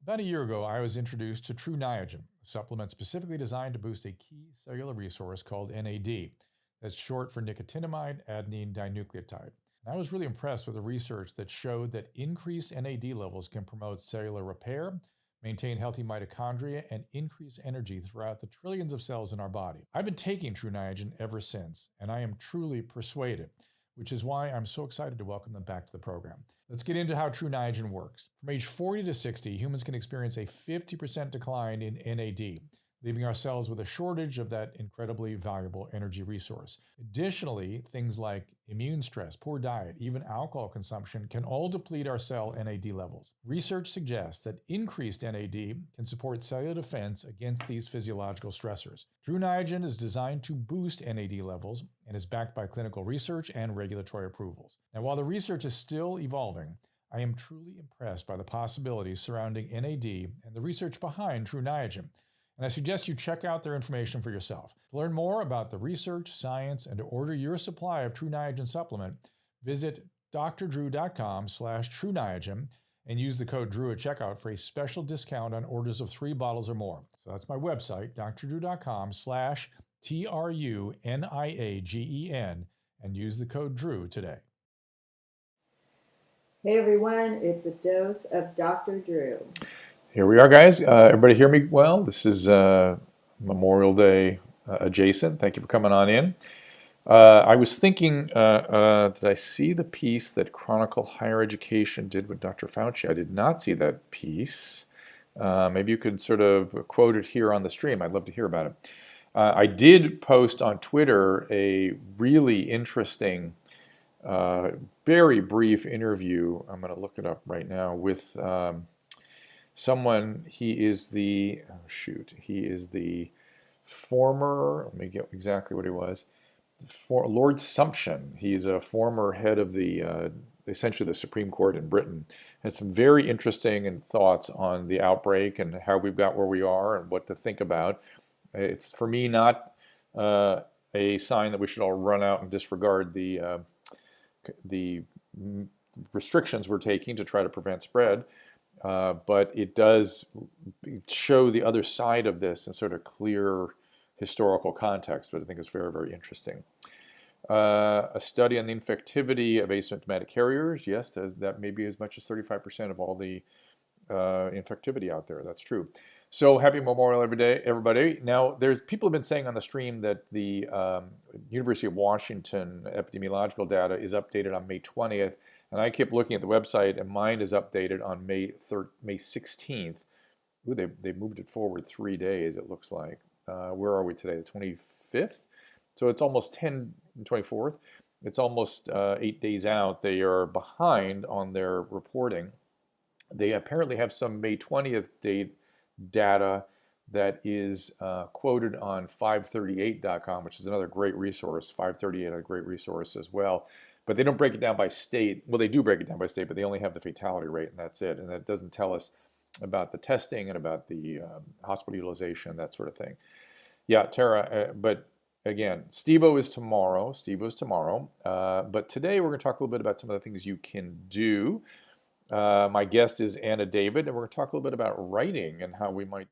About a year ago, I was introduced to True Niagen, a supplement specifically designed to boost a key cellular resource called NAD. That's short for nicotinamide adenine dinucleotide. And I was really impressed with the research that showed that increased NAD levels can promote cellular repair, maintain healthy mitochondria, and increase energy throughout the trillions of cells in our body. I've been taking True Niagen ever since, and I am truly persuaded, which is why I'm so excited to welcome them back to the program. Let's get into how True Niagen works. From age 40 to 60, humans can experience a 50% decline in NAD, leaving our cells with a shortage of that incredibly valuable energy resource. Additionally, things like immune stress, poor diet, even alcohol consumption can all deplete our cell NAD levels. Research suggests that increased NAD can support cellular defense against these physiological stressors. True Niagen is designed to boost NAD levels and is backed by clinical research and regulatory approvals. Now, while the research is still evolving, I am truly impressed by the possibilities surrounding NAD and the research behind True Niagen, and I suggest you check out their information for yourself. To learn more about the research, science, and to order your supply of True Niagen supplement, visit drdrew.com/TrueNiagen and use the code DREW at checkout for a special discount on orders of 3 bottles or more. So that's my website, drdrew.com/TRUNIAGEN, and use the code DREW today. Hey everyone, it's a dose of Dr. Drew. Here we are, guys. Everybody hear me well? This is Memorial Day adjacent. Thank you for coming on in. I was thinking, did I see the piece that Chronicle Higher Education did with Dr. Fauci? I did not see that piece. Maybe you could sort of quote it here on the stream. I'd love to hear about it. I did post on Twitter a really interesting, very brief interview. I'm going to look it up right now with someone. He is the former, let me get exactly what he was, for Lord Sumption. He's a former head of the essentially the Supreme Court in Britain. Had some very interesting thoughts on the outbreak and how we've got where we are and what to think about. It's, for me, not a sign that we should all run out and disregard the restrictions we're taking to try to prevent spread. But it does show the other side of this in sort of clear historical context, which I think is very, very interesting. A study on the infectivity of asymptomatic carriers. Yes, that may be as much as 35% of all the infectivity out there. That's true. So happy Memorial every day, everybody. Now, there's people have been saying on the stream that the University of Washington epidemiological data is updated on May 20th, and I kept looking at the website, and mine is updated on May 16th. Ooh, they moved it forward 3 days, it looks like. Where are we today? The 25th? So it's almost 24th. It's almost 8 days out. They are behind on their reporting. They apparently have some May 20th data that is quoted on 538.com, which is another great resource. 538 is a great resource as well. But they don't break it down by state. Well, they do break it down by state, but they only have the fatality rate, and that's it. And that doesn't tell us about the testing and about the hospital utilization, that sort of thing. Yeah, Tara, but again, Steve-O is tomorrow. Steve-O's tomorrow. But today we're going to talk a little bit about some of the things you can do. My guest is Anna David, and we're going to talk a little bit about writing and how we might.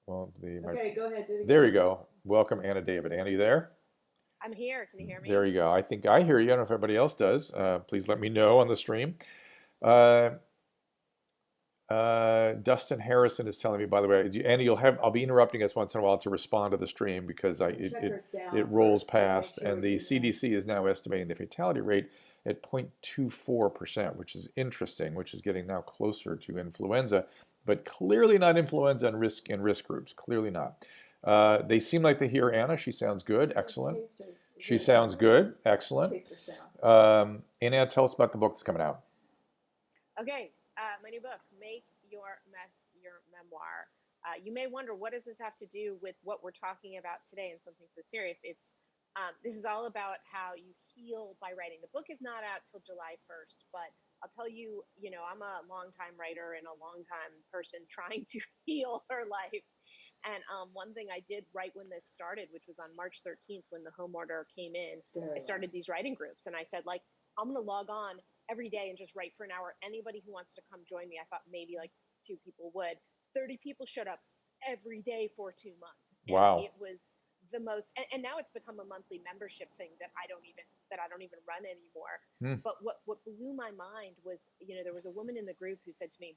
Well, Okay, go ahead. Do it again. There you go. Welcome, Anna David. Anna, you there? I'm here. Can you hear me? There you go. I think I hear you. I don't know if everybody else does. Please let me know on the stream. Dustin Harrison is telling me, by the way, Anna, I'll be interrupting us once in a while to respond to the stream because it rolls past, and the CDC is now estimating the fatality rate at 0.24%, which is interesting, which is getting now closer to influenza, but clearly not influenza in risk groups. Clearly not. They seem like they hear Anna. She sounds good. Excellent. She sounds good. Excellent. Anna, tell us about the book that's coming out. Okay. My new book, Make Your Mess Your Memoir. You may wonder, what does this have to do with what we're talking about today and something so serious? This is all about how you heal by writing. The book is not out till July 1st, but I'll tell you, I'm a longtime writer and a longtime person trying to heal her life. And one thing I did right when this started, which was on March 13th when the home order came in, I started these writing groups, and I said, like, I'm going to log on every day and just write for an hour. Anybody who wants to come join me, I thought maybe like 2 people would. 30 people showed up every day for 2 months, and Wow. it was the most. And now it's become a monthly membership thing that I don't even run anymore. Hmm. But what blew my mind was, there was a woman in the group who said to me,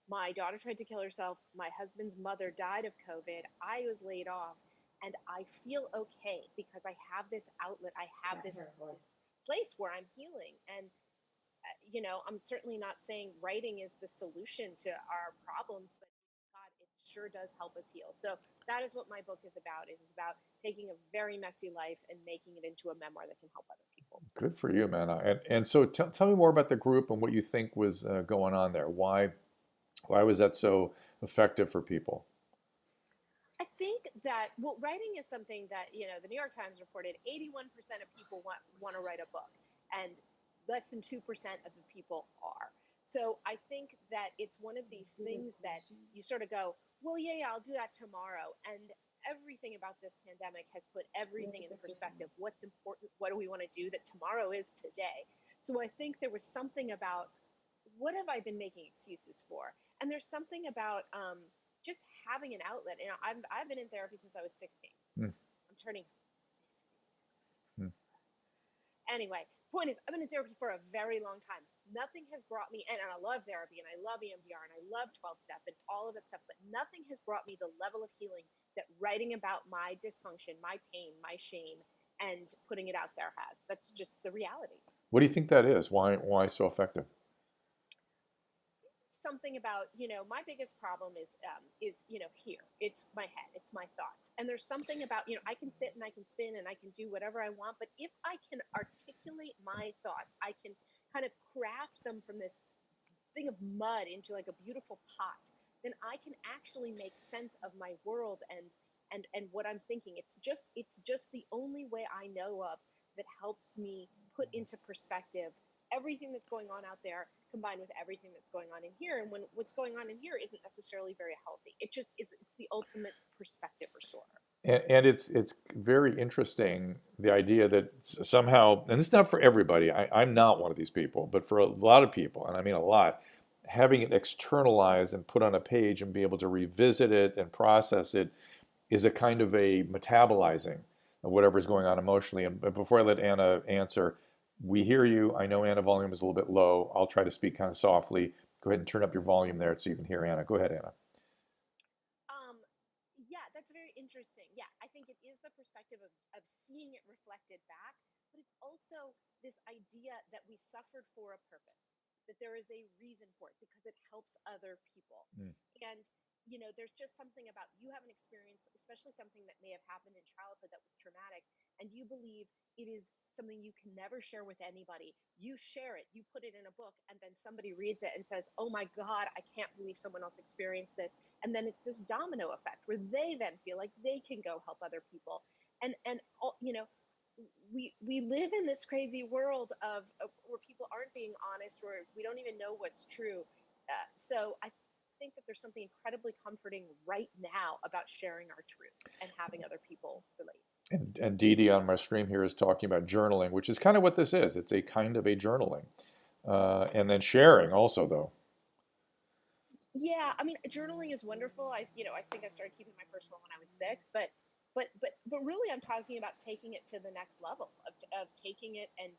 my daughter tried to kill herself. My husband's mother died of COVID. I was laid off, and I feel okay because I have this outlet. I have this place where I'm healing. And, I'm certainly not saying writing is the solution to our problems, but God, it sure does help us heal. So that is what my book is about. It is about taking a very messy life and making it into a memoir that can help other people. Good for you, man. And so tell me more about the group and what you think was going on there. Why was that so effective for people? I think that, well, writing is something that, the New York Times reported 81% of people want to write a book, and less than 2% of the people are. So I think that it's one of these things that you sort of go, well, yeah, I'll do that tomorrow. And everything about this pandemic has put everything in perspective. What's important? What do we want to do that tomorrow is today? So I think there was something about, what have I been making excuses for? And there's something about just having an outlet. I've been in therapy since I was 16. Hmm. I'm turning 50. Hmm. Anyway, point is, I've been in therapy for a very long time. Nothing has brought me, and I love therapy, and I love EMDR, and I love 12-step and all of that stuff, but nothing has brought me the level of healing that writing about my dysfunction, my pain, my shame, and putting it out there has. That's just the reality. What do you think that is? Why so effective? Something about, my biggest problem is here, it's my head, it's my thoughts, and there's something about, I can sit and I can spin and I can do whatever I want, but if I can articulate my thoughts, I can kind of craft them from this thing of mud into like a beautiful pot, then I can actually make sense of my world and what I'm thinking. It's just the only way I know of that helps me put into perspective everything that's going on out there combined with everything that's going on in here. And when what's going on in here isn't necessarily very healthy, it just is. It's the ultimate perspective restorer. And it's very interesting, the idea that somehow, and it's not for everybody. I'm not one of these people, but for a lot of people, and I mean a lot, having it externalized and put on a page and be able to revisit it and process it is a kind of a metabolizing of whatever's going on emotionally. And before I let Anna answer, we hear you. I know Anna volume is a little bit low. I'll try to speak kind of softly. Go ahead and turn up your volume there so you can hear Anna. Go ahead, Anna. Yeah, that's very interesting. Yeah, I think it is the perspective of seeing it reflected back, but it's also this idea that we suffered for a purpose, that there is a reason for it because it helps other people. Mm. And, there's just something about, you have an experience, especially something that may have happened in childhood that was traumatic, and you believe it is something you can never share with anybody. You share it, you put it in a book, and then somebody reads it and says, oh my God, I can't believe someone else experienced this. And then it's this domino effect where they then feel like they can go help other people. And we live in this crazy world of where people aren't being honest, where we don't even know what's true. So I think that there's something incredibly comforting right now about sharing our truth and having other people relate. And Dee Dee on my stream here is talking about journaling, which is kind of what this is. It's a kind of a journaling. And then sharing also, though. Yeah, I mean, journaling is wonderful. I think I started keeping my first one when I was 6, but really, I'm talking about taking it to the next level of taking it and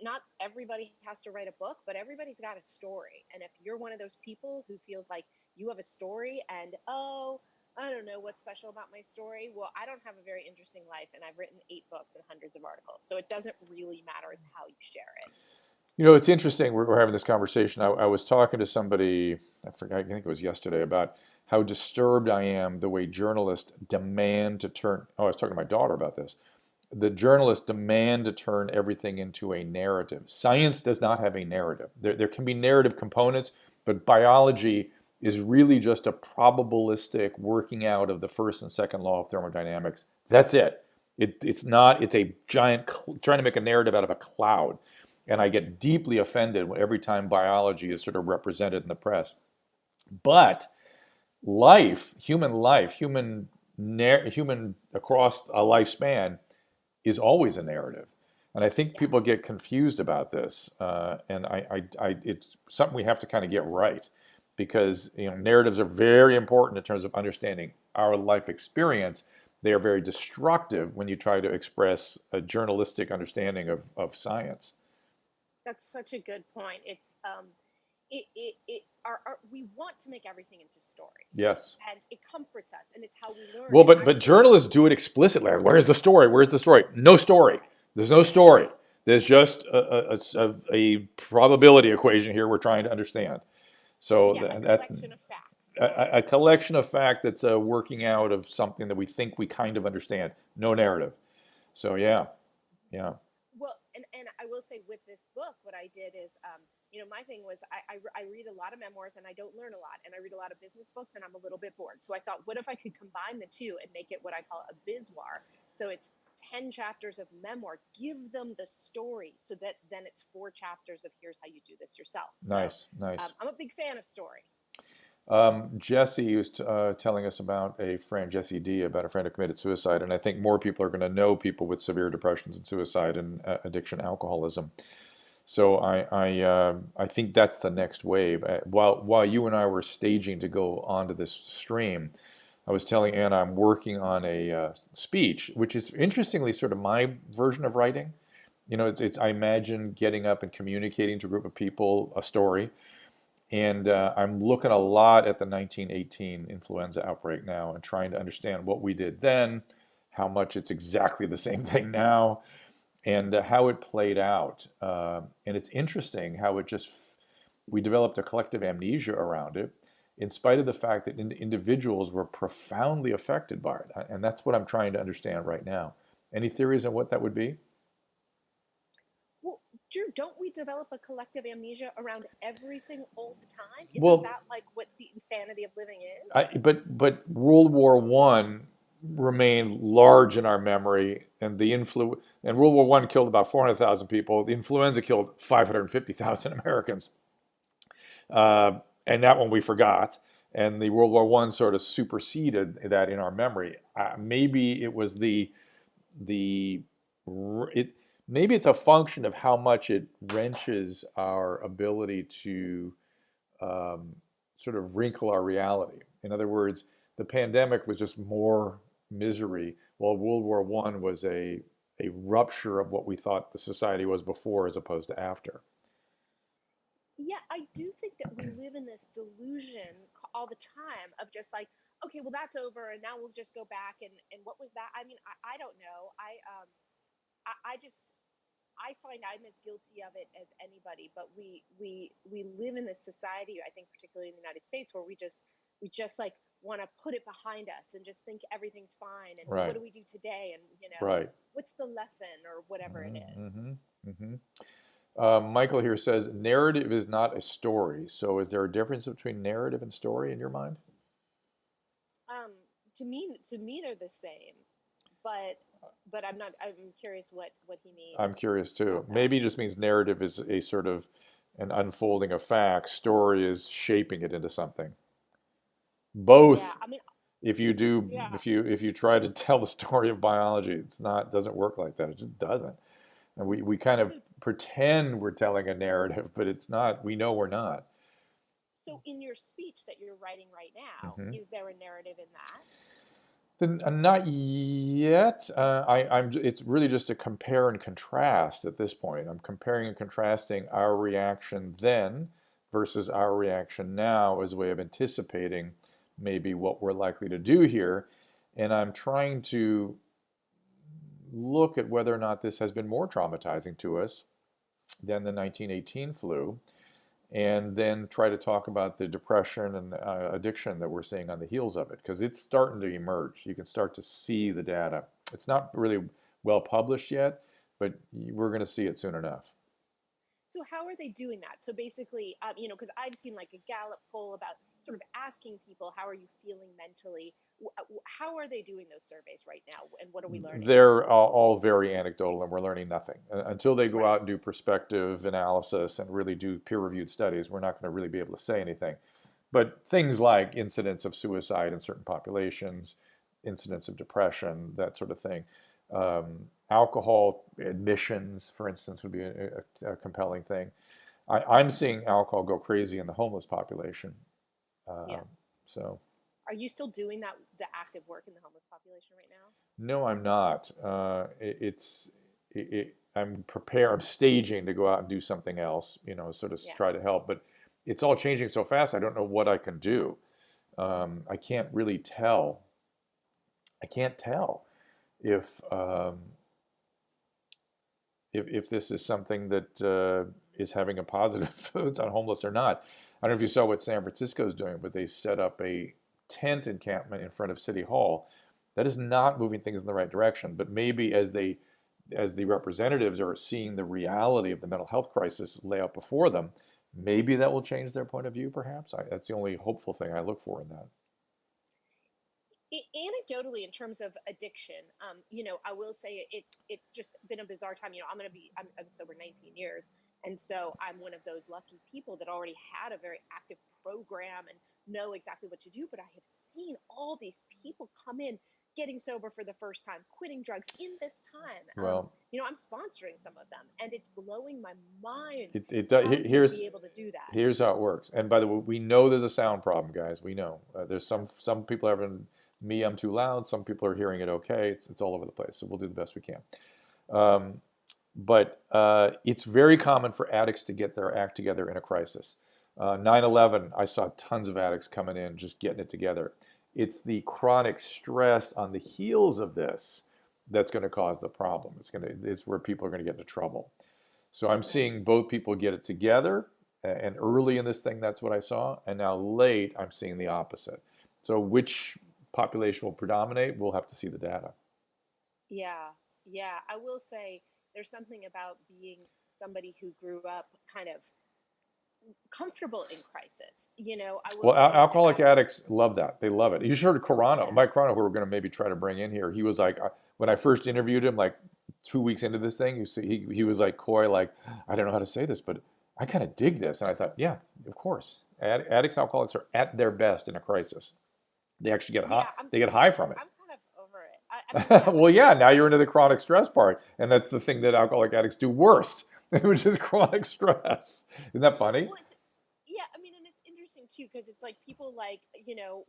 not everybody has to write a book, but everybody's got a story. And if you're one of those people who feels like you have a story and I don't know what's special about my story. Well, I don't have a very interesting life, and I've written 8 books and hundreds of articles, so it doesn't really matter. It's how you share it. It's interesting. We're having this conversation. I was talking to somebody, I forgot, I think it was yesterday, about how disturbed I am the way journalists demand to turn. Oh, I was talking to my daughter about this. The journalists demand to turn everything into a narrative. Science does not have a narrative. There can be narrative components, but biology is really just a probabilistic working out of the first and second law of thermodynamics. That's it. It's not, it's a giant, trying to make a narrative out of a cloud. And I get deeply offended every time biology is sort of represented in the press. But human across a lifespan is always a narrative. And I think Yeah. people get confused about this, and it's something we have to kind of get right, because narratives are very important in terms of understanding our life experience. They are very destructive when you try to express a journalistic understanding of science. That's such a good point. It's we want to make everything into story, Yes. and it comforts us, and it's how we learn. Well, And but actually, journalists do it explicitly. Like, where's the story? Where's the story? No story. right, There's no story. There's just a probability equation here we're trying to understand. So yeah, a that's collection of facts. a collection of fact that's a working out of something that we think we kind of understand. No narrative. So yeah, yeah, Well, and I will say with this book, what I did is, my thing was I read a lot of memoirs and I don't learn a lot, and I read a lot of business books and I'm a little bit bored. So I thought, what if I could combine the two and make it what I call a bizwar? So it's 10 chapters of memoir, give them the story, so that then it's 4 chapters of here's how you do this yourself. So nice, nice. I'm a big fan of story. Jesse was telling us about a friend, Jesse D, about a friend who committed suicide, and I think more people are going to know people with severe depressions and suicide and addiction, alcoholism. So I think that's the next wave. While you and I were staging to go onto this stream, I was telling Anna I'm working on a speech, which is interestingly sort of my version of writing. It's I imagine getting up and communicating to a group of people a story. And I'm looking a lot at the 1918 influenza outbreak now and trying to understand what we did then, how much it's exactly the same thing now, and how it played out. And it's interesting how we developed a collective amnesia around it, in spite of the fact that individuals were profoundly affected by it. And that's what I'm trying to understand right now. Any theories on what that would be? Well, Drew, don't we develop a collective amnesia around everything all the time? Isn't Well, that like what the insanity of living is? but World War One remained large in our memory, and World War One killed about 400,000 people. The influenza killed 550,000 Americans, and that one we forgot. And the World War One sort of superseded that in our memory. Maybe it was the it maybe it's a function of how much it wrenches our ability to sort of wrinkle our reality. In other words, the pandemic was just more misery, while World War One was a rupture of what we thought the society was before as opposed to after. Yeah, I do think that we live in this delusion all the time of just like, okay, well that's over, and now we'll just go back and what was that? I mean, I don't know. I just I find I'm as guilty of it as anybody, but we live in this society, I think particularly in the United States, where we just like want to put it behind us and just think everything's fine, and well, what Right, do we do today, and right. what's the lesson or whatever it is. Mm-hmm, mm-hmm. Michael here says narrative is not a story. So is there a difference between narrative and story in your mind? Um, to me they're the same, but I'm not. I'm curious what he means I'm curious too. about that. Maybe it just means narrative is a sort of an unfolding of facts. Story is shaping it into something. Yeah, Both, I mean, yeah. if you try to tell the story of biology, doesn't work like that. It just doesn't. And we kind of So pretend we're telling a narrative, but it's not. We know we're not. so in your speech that you're writing right now, Hmm. is there a narrative in that? Then not yet. It's really just a compare and contrast at this point. I'm comparing and contrasting our reaction then versus our reaction now as a way of anticipating maybe what we're likely to do here. And I'm trying to look at whether or not this has been more traumatizing to us than the 1918 flu, and then try to talk about the depression and addiction that we're seeing on the heels of it, because it's starting to emerge. You can start to see the data. It's not really well published yet, but we're going to see it soon enough. So how are they doing that? So basically, because I've seen like a Gallup poll about sort of asking people, how are you feeling mentally? How are they doing those surveys right now, and what are we learning? They're all very anecdotal, and we're learning nothing. Until they go Right. out and do perspective analysis and really do peer-reviewed studies, we're not going to really be able to say anything. But things like incidents of suicide in certain populations, incidents of depression, that sort of thing. Alcohol admissions, for instance, would be a compelling thing. I'm seeing alcohol go crazy in the homeless population. Yeah. So, Are you still doing the active work in the homeless population right now? no, I'm not. I'm prepared. I'm staging to go out and do something else, sort of Yeah. try to help. But it's all changing so fast. I don't know what I can do. I can't really tell. I can't tell if if this is something that is having a positive influence on homeless or not. I don't know if you saw what San Francisco is doing, but they set up a tent encampment in front of City Hall. That is not moving things in the right direction. But maybe as the representatives are seeing the reality of the mental health crisis lay out before them, maybe that will change their point of view. Perhaps that's the only hopeful thing I look for in that. Anecdotally, in terms of addiction, I will say it's just been a bizarre time. I'm sober 19 years, and so I'm one of those lucky people that already had a very active program and know exactly what to do. But I have seen all these people come in getting sober for the first time, quitting drugs in this time. Well, I'm sponsoring some of them, and it's blowing my mind it how does. you would be able to do that. Here's how it works. And by the way, we know there's a sound problem, guys. We know there's some people having me. I'm too loud. Some people are hearing it okay. It's all over the place. So we'll do the best we can. But it's very common for addicts to get their act together in a crisis. 9/11, I saw tons of addicts coming in just getting it together. It's the chronic stress on the heels of this that's going to cause the problem. It's where people are going to get into trouble. So I'm seeing both people get it together, and early in this thing, that's what I saw. And now late, I'm seeing the opposite. So which population will predominate? We'll have to see the data. Yeah. I will say there's something about being somebody who grew up kind of comfortable in crisis. I will Well, say alcoholic that addicts love that. They love it. You should heard Carano, yeah, Mike Carano, who we're going to maybe try to bring in here. He was like, when I first interviewed him, like 2 weeks into this thing, you see, he was like coy, like, I don't know how to say this, but I kind of dig this. And I thought, yeah, of course. Addicts, alcoholics are at their best in a crisis. They actually get high. They get high from it. I'm kind of over it. Well, yeah, now you're into the chronic stress part. And that's the thing that alcoholic addicts do worst, which is chronic stress. Isn't that funny? Well, yeah, I mean, and it's interesting too because it's like people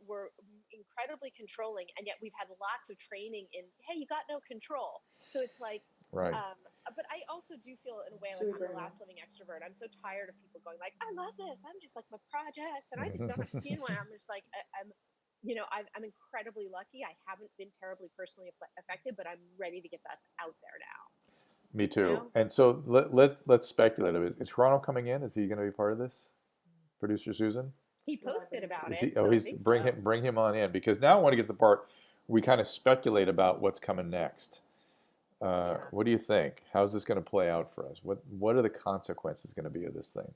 were incredibly controlling, and yet we've had lots of training in, hey, you got no control. So it's like, right. But I also do feel in a way like I'm the last living extrovert. I'm so tired of people going like, I love this. I'm just like my projects, and I just don't understand why. I'm just like, I'm incredibly lucky. I haven't been terribly personally affected, but I'm ready to get that out there now. Me too. And so let's speculate. Is Toronto coming in? Is he going to be part of this? Producer Susan? He posted about it. Bring him on in, because now I want to get to the part we kind of speculate about what's coming next. What do you think? How's this going to play out for us? What are the consequences going to be of this thing?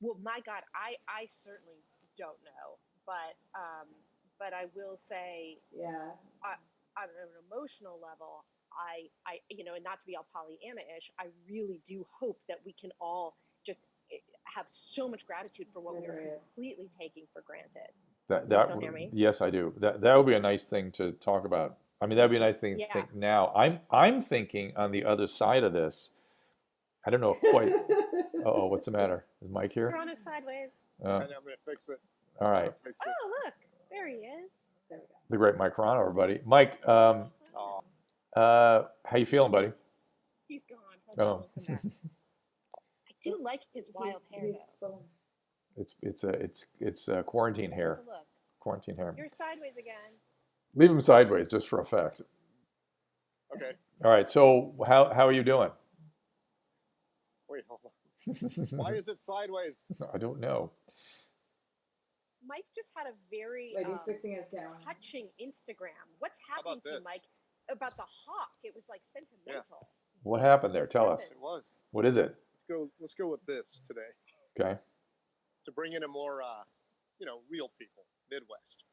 Well, my God, I certainly don't know, but I will say, on an emotional level, I and not to be all Pollyanna-ish, I really do hope that we can all just have so much gratitude for what we're completely taking for granted. You still hear me? Yes, I do. That would be a nice thing to talk about. I mean, that would be a nice thing to think now. I'm thinking on the other side of this. I don't know quite. Uh-oh, what's the matter? Is Mike here? You're on a sideways. I'm going to fix it. All right. Oh, look, there he is. There we go. The great Mike Carano, everybody. Mike, how you feeling, buddy? He's gone. I do like his wild hair, though. It's quarantine hair. Look. Quarantine hair. You're sideways again. Leave him sideways, just for effect. Okay. All right. So how are you doing? Wait, hold on. Why is it sideways? I don't know. Mike just had a very he's fixing his camera. touching Instagram. What's happening to Mike about the hawk? It was like sentimental. Yeah. What happened there? Tell us. It was. What is it? Let's go with this today. Okay. To bring in a more, real people, Midwest.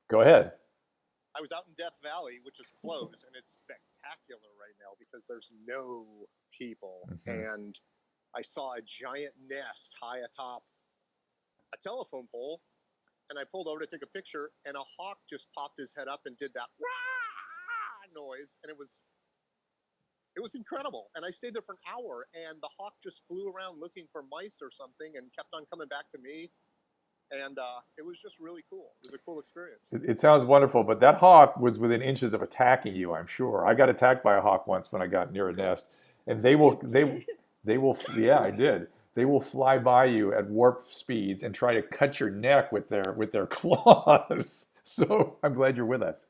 Go ahead. I was out in Death Valley, which is closed, and it's spectacular right now because there's no people. Mm-hmm. And I saw a giant nest high atop a telephone pole, and I pulled over to take a picture, and a hawk just popped his head up and did that "Rah!" noise, and it was incredible. And I stayed there for an hour, and the hawk just flew around looking for mice or something and kept on coming back to me. And it was just really cool. It was a cool experience. It sounds wonderful, but that hawk was within inches of attacking you, I'm sure. I got attacked by a hawk once when I got near a nest, and they will, yeah, I did. They will fly by you at warp speeds and try to cut your neck with their claws. So I'm glad you're with us.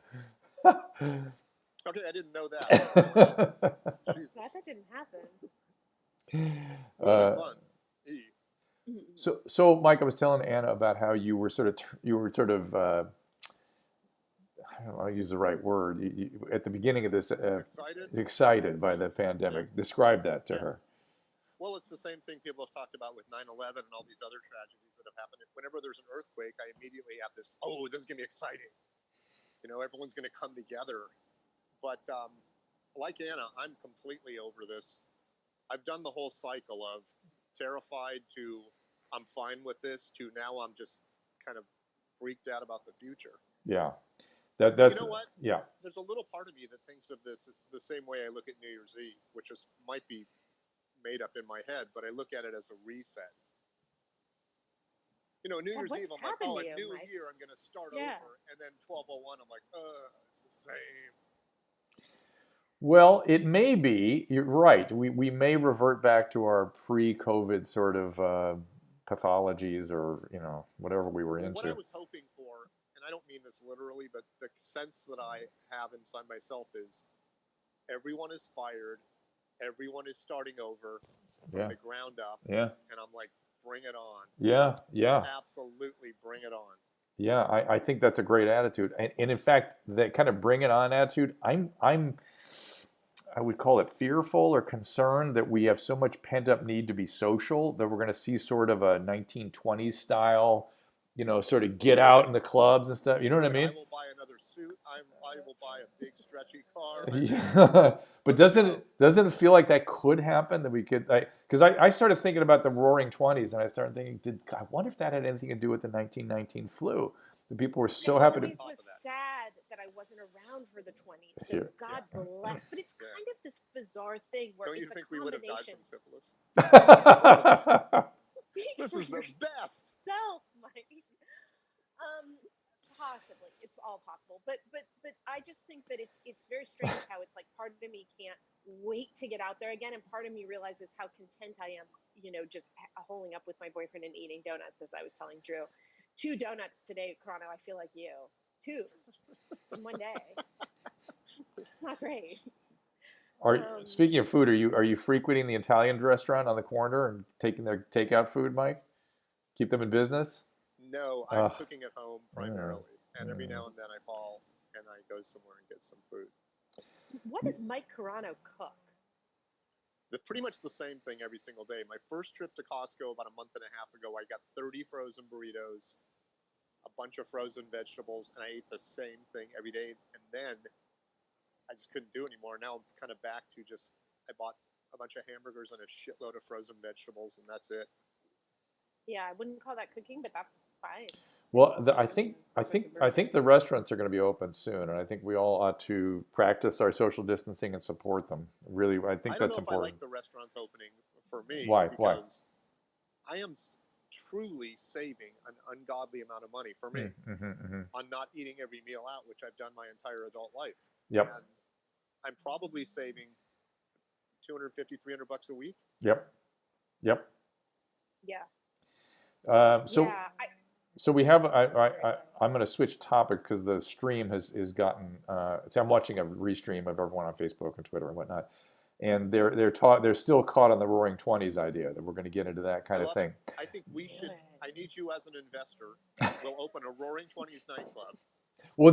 Okay, I didn't know that. Jesus. Glad that didn't happen. Would have been fun. So Mike, I was telling Anna about how you were sort of I don't know, I'll use the right word. At the beginning of this, excited by the pandemic. Yeah. Describe that to her. Well, it's the same thing people have talked about with 9/11 and all these other tragedies that have happened. Whenever there's an earthquake, I immediately have this, oh, this is going to be exciting. You know, everyone's going to come together. But like Anna, I'm completely over this. I've done the whole cycle of terrified to I'm fine with this to now I'm just kind of freaked out about the future. Yeah. That's, you know what? Yeah. There's a little part of me that thinks of this the same way I look at New Year's Eve, which is might be made up in my head, but I look at it as a reset. You know, New Year's Eve, I'm like, oh, a new year, I'm going to start over. And then 12:01, I'm like, it's the same. Well, it may be. You're right. We may revert back to our pre-COVID sort of pathologies, or whatever we were into. What I was hoping for, and I don't mean this literally, but the sense that I have inside myself is everyone is fired, everyone is starting over from the ground up. Yeah. And I'm like, bring it on. Yeah. Absolutely, bring it on. Yeah, I think that's a great attitude, and in fact, that kind of bring it on attitude, I would call it fearful or concerned that we have so much pent up need to be social that we're going to see sort of a 1920s style, sort of get out in the clubs and stuff. You know what I mean? I will buy another suit. I will buy a big stretchy car. Yeah. But doesn't it feel like that could happen, that we could? Because I started thinking about the Roaring '20s, and I started thinking, I wonder if that had anything to do with the 1919 flu. The people were so happy to. It was sad that I wasn't around for the 20s. So God bless. But it's kind of this bizarre thing where don't it's you think a we would have died combination. from syphilis? This is the best. Mike. Possibly, it's all possible. But I just think that it's very strange how it's like part of me can't wait to get out there again, and part of me realizes how content I am, just holding up with my boyfriend and eating donuts, as I was telling Drew. 2 donuts today, Chrono. I feel like you. 2 in one day. Not great. Speaking of food, are you frequenting the Italian restaurant on the corner and taking their takeout food, Mike? Keep them in business? No, I'm cooking at home primarily, and every now and then I fall and I go somewhere and get some food. What does Mike Carano cook? Pretty much the same thing every single day. My first trip to Costco about a month and a half ago, I got 30 frozen burritos, a bunch of frozen vegetables, and I ate the same thing every day. And then I just couldn't do it anymore. Now I'm kind of back to I bought a bunch of hamburgers and a shitload of frozen vegetables, and that's it. Yeah, I wouldn't call that cooking, but that's fine. Well, I think the restaurants are going to be open soon, and I think we all ought to practice our social distancing and support them. Really, I think that's important. I don't know if I like the restaurants opening for me. Why? Because I am truly saving an ungodly amount of money for me on not eating every meal out, which I've done my entire adult life. Yep. And I'm probably saving $250, $300 a week. Yep. Yeah. So we have. I'm going to switch topic because the stream has gotten. I'm watching a restream of everyone on Facebook and Twitter and whatnot, and they're still caught on the Roaring '20s idea that we're going to get into that kind of thing. I think we should. I need you as an investor. We'll open a Roaring '20s nightclub. Well,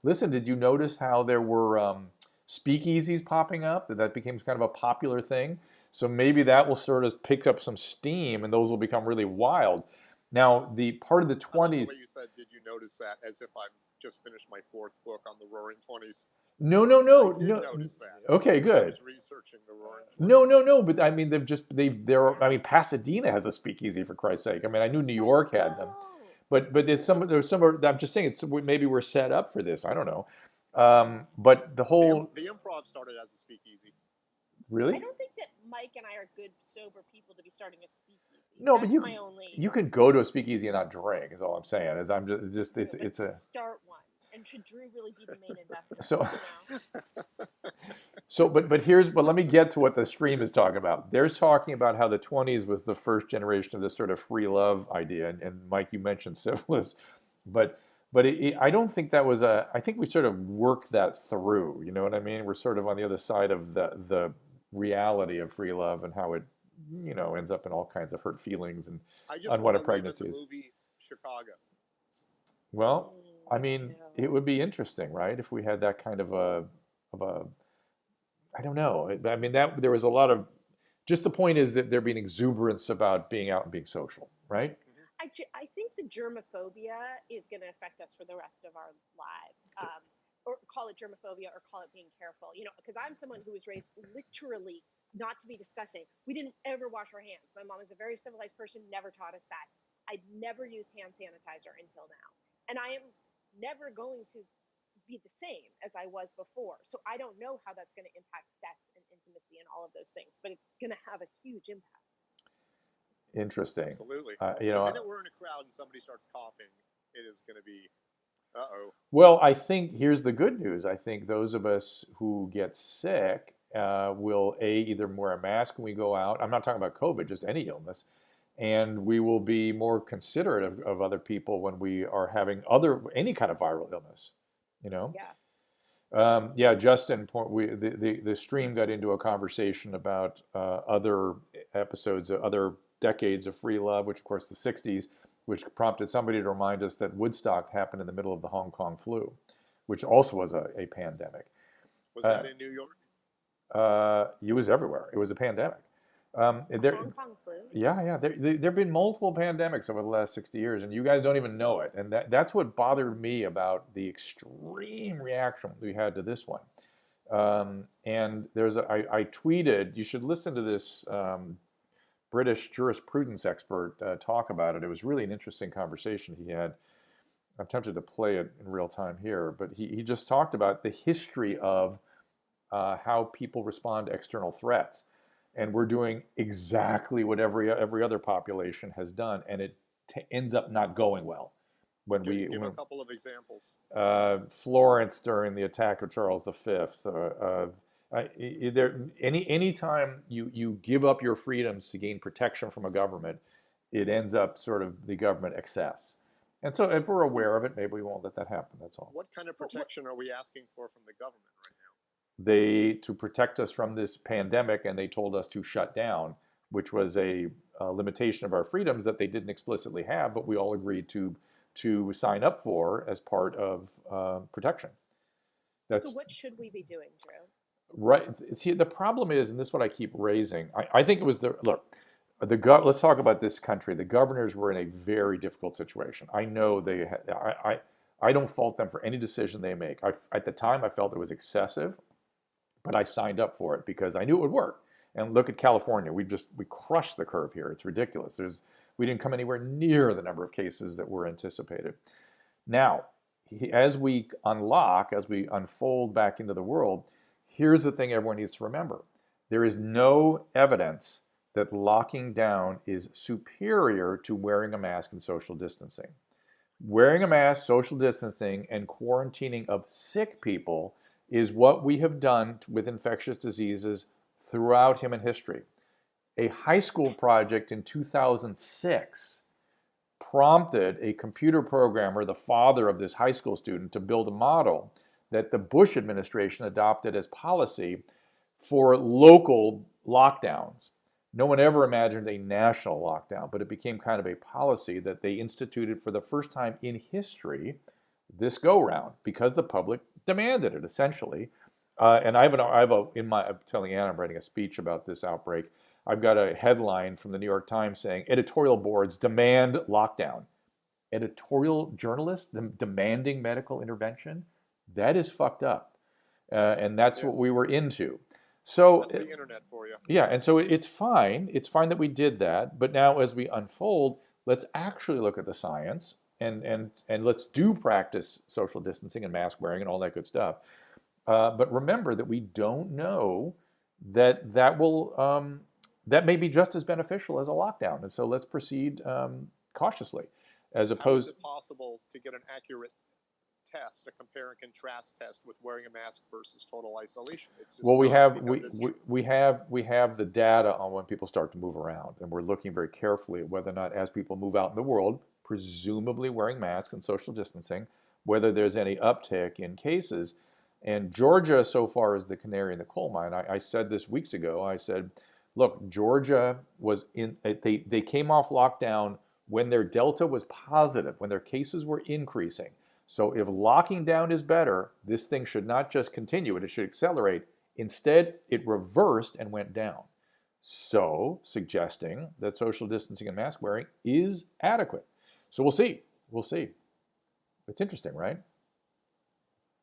listen. Did you notice how there were speakeasies popping up? That became kind of a popular thing. So maybe that will sort of pick up some steam, and those will become really wild. Now, the part of the 20s. The way you said, did you notice that? As if I've just finished my 4th book on the Roaring '20s. No, no, I no, did no. notice that Okay, when I good. was researching the Roaring No, Twenties. no, no. But I mean, they're. I mean, Pasadena has a speakeasy for Christ's sake. I mean, I knew New Let's York had them, go. but it's some. There's some. I'm just saying it's maybe we're set up for this. I don't know. But the whole The improv started as a speakeasy. I really. don't think that Mike and I are good sober people to be starting a speakeasy. No, but That's my only. you can go to a speakeasy and not drink. Is all I'm saying. Is I'm just True, but it's a start one. And should Drew really be the main investor? so You know? but let me get to what the stream is talking about. They're talking about how the 20s was the first generation of this sort of free love idea, and Mike, you mentioned syphilis, but I don't think that was a. I think we sort of worked that through. You know what I mean? We're sort of on the other side of the reality of free love and how it ends up in all kinds of hurt feelings and I just unwanted want to live in the pregnancies. movie Chicago. Well, I Me mean, too. it would be interesting, right? If we had that kind of a I don't know. I mean, that there was a lot of. Just the point is that there being exuberance about being out and being social, right? I think the germophobia is going to affect us for the rest of our lives. Or call it germophobia or call it being careful. You know, because I'm someone who was raised literally not to be discussing. We didn't ever wash our hands. My mom is a very civilized person, never taught us that. I'd never used hand sanitizer until now. And I am never going to be the same as I was before. So I don't know how that's going to impact sex and intimacy and all of those things, but it's going to have a huge impact. Interesting. Absolutely. You The know, minute we're in a crowd and somebody starts coughing, it is going to be, uh-oh. well, I think here's the good news. I think those of us who get sick will either wear a mask when we go out. I'm not talking about COVID, just any illness, and we will be more considerate of other people when we are having any kind of viral illness. You know. Yeah. Yeah, Justin, the stream got into a conversation about other episodes, other decades of free love, which of course the 60s, which prompted somebody to remind us that Woodstock happened in the middle of the Hong Kong flu, which also was a pandemic. Was that in New York? It was everywhere. It was a pandemic. Hong Kong flu. Yeah. There have been multiple pandemics over the last 60 years, and you guys don't even know it. And that's what bothered me about the extreme reaction we had to this one. And I tweeted, you should listen to this British jurisprudence expert talk about it. It was really an interesting conversation he had. I'm tempted to play it in real time here, but he just talked about the history of how people respond to external threats. And we're doing exactly what every other population has done, and it ends up not going well. Give a couple of examples. Florence during the attack of Charles V. Any time you give up your freedoms to gain protection from a government, it ends up sort of the government excess. And so if we're aware of it, maybe we won't let that happen. That's all. What kind of protection are we asking for from the government right now? To protect us from this pandemic, and they told us to shut down, which was a limitation of our freedoms that they didn't explicitly have, but we all agreed to sign up for as part of protection. So what should we be doing, Drew? Right. See, the problem is, and this is what I keep raising. I think it was let's talk about this country. The governors were in a very difficult situation. I know I don't fault them for any decision they make. At the time, I felt it was excessive, but I signed up for it because I knew it would work. And look at California. We crushed the curve here. It's ridiculous. We didn't come anywhere near the number of cases that were anticipated. Now, as we unfold back into the world, here's the thing everyone needs to remember. There is no evidence that locking down is superior to wearing a mask and social distancing. Wearing a mask, social distancing, and quarantining of sick people is what we have done with infectious diseases throughout human history. A high school project in 2006 prompted a computer programmer, the father of this high school student, to build a model that the Bush administration adopted as policy for local lockdowns. No one ever imagined a national lockdown, but it became kind of a policy that they instituted for the first time in history this go-round because the public demanded it, essentially. And I'm telling Anna, I'm writing a speech about this outbreak. I've got a headline from the New York Times saying, editorial boards demand lockdown. Editorial journalists demanding medical intervention? That is fucked up. and that's Yeah. what we were into. So That's the internet for you. yeah, and so it's fine. It's fine that we did that. But now, as we unfold, let's actually look at the science and let's do practice social distancing and mask wearing and all that good stuff. But remember that we don't know that may be just as beneficial as a lockdown, and so let's proceed cautiously, as How is opposed. it possible to get an accurate test, a compare and contrast test, with wearing a mask versus total isolation? It's just Well, we not, have because we have the data on when people start to move around, and we're looking very carefully at whether or not, as people move out in the world, presumably wearing masks and social distancing, whether there's any uptick in cases. And Georgia, so far, is the canary in the coal mine. I said this weeks ago. I said, look, Georgia was in. They came off lockdown when their Delta was positive, when their cases were increasing. So if locking down is better, this thing should not just continue, it should accelerate. Instead, it reversed and went down. So, suggesting that social distancing and mask wearing is adequate. So we'll see. We'll see. It's interesting, right?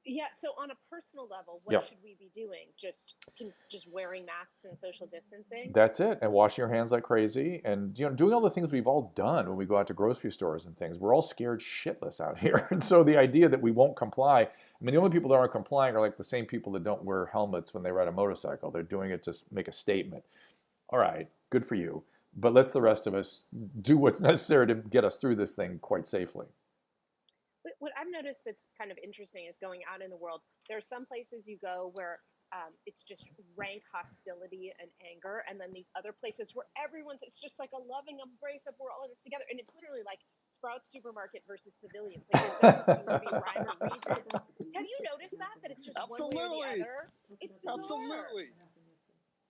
Yeah. So on a personal level, what Yeah. should we be doing? Just wearing masks and social distancing? That's it. And washing your hands like crazy, and doing all the things we've all done when we go out to grocery stores and things. We're all scared shitless out here. And so the idea that we won't comply, I mean, the only people that aren't complying are like the same people that don't wear helmets when they ride a motorcycle. They're doing it to make a statement. All right, good for you. But let's the rest of us do what's necessary to get us through this thing quite safely. What I've noticed that's kind of interesting is going out in the world. There are some places you go where it's just rank hostility and anger, and then these other places where it's just like a loving embrace of we're all in this together, and it's literally like Sprouts Supermarket versus Pavilions. Like there doesn't seem to be rhyme or reason. Have you noticed that? That it's just one way or the other? It's bizarre. Absolutely.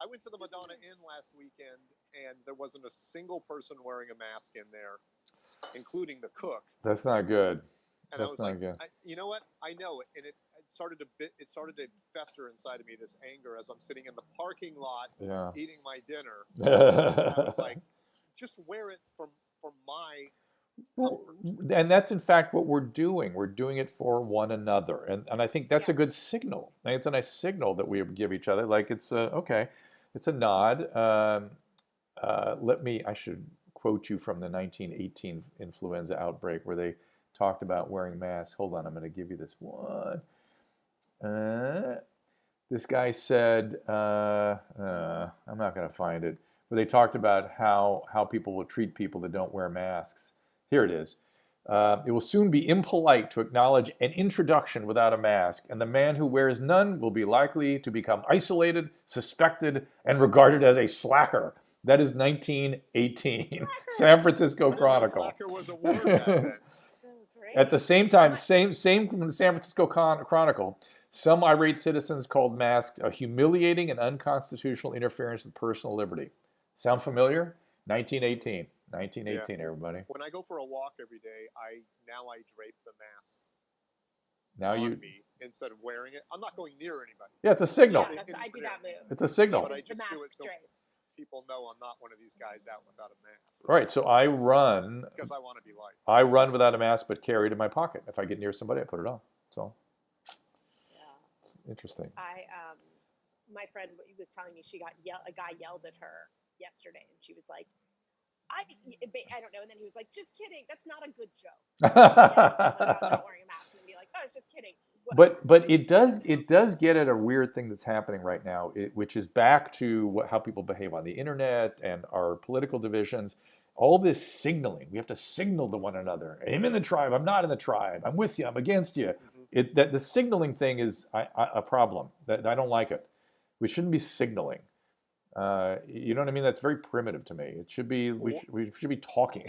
I went to the Madonna Inn last weekend, and there wasn't a single person wearing a mask in there, including the cook. That's not good. And That's I was not like, good. you know what? I know it, and it started to fester inside of me, this anger, as I'm sitting in the parking lot Yeah. eating my dinner. I was like, just wear it for my comfort. And that's in fact what we're doing. We're doing it for one another, and I think that's a good signal. I think it's a nice signal that we give each other. Like it's okay, it's a nod. I should quote you from the 1918 influenza outbreak where they talked about wearing masks. Hold on, I'm going to give you this one. This guy said, I'm not going to find it, where they talked about how people will treat people that don't wear masks. Here it is. It will soon be impolite to acknowledge an introduction without a mask, and the man who wears none will be likely to become isolated, suspected, and regarded as a slacker. That is 1918, San Francisco Chronicle. Slacker was a word back then. At the same time, same from the San Francisco Chronicle, some irate citizens called masks a humiliating and unconstitutional interference with personal liberty. Sound familiar? 1918. 1918, Yeah. Everybody. When I go for a walk every day, I drape the mask Now on me instead of wearing it. I'm not going near anybody. Yeah, it's a signal. Yeah, I do that move. It's a signal. But I just the do mask it so drape. people know I'm not one of these guys out without a mask. All right, so I run. Because I want to be liked. I run without a mask, but carry it in my pocket. If I get near somebody, I put it on. So, Yeah. it's interesting. My friend was telling me a guy yelled at her yesterday, and she was like, I don't know. And then he was like, just kidding. That's not a good joke. About not wearing a mask, and then be like, oh, it's just kidding. But it does get at a weird thing that's happening right now, which is back to how people behave on the internet and our political divisions. All this signaling, we have to signal to one another. I'm in the tribe. I'm not in the tribe. I'm with you. I'm against you. That the signaling thing is a problem. That I don't like it. We shouldn't be signaling. You know what I mean? That's very primitive to me. It should be we should be talking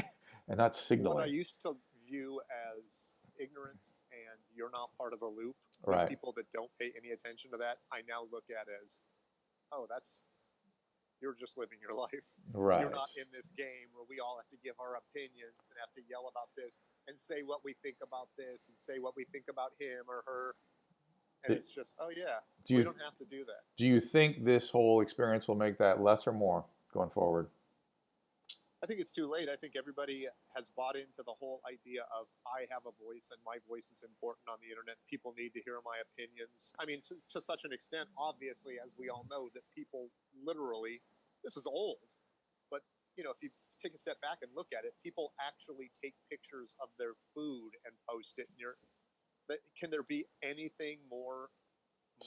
and not signaling. What I used to view as ignorance and you're not part of the loop, Right. people that don't pay any attention to that, I now look at as, you're just living your life. Right. You're not in this game where we all have to give our opinions and have to yell about this and say what we think about this and say what we think about him or her. And it's just, we don't have to do that. Do you think this whole experience will make that less or more going forward? I think it's too late. I think everybody has bought into the whole idea of I have a voice and my voice is important on the internet. People need to hear my opinions. I mean, to such an extent, obviously, as we all know, that people literally, this is old, but if you take a step back and look at it, people actually take pictures of their food and post it. Can there be anything more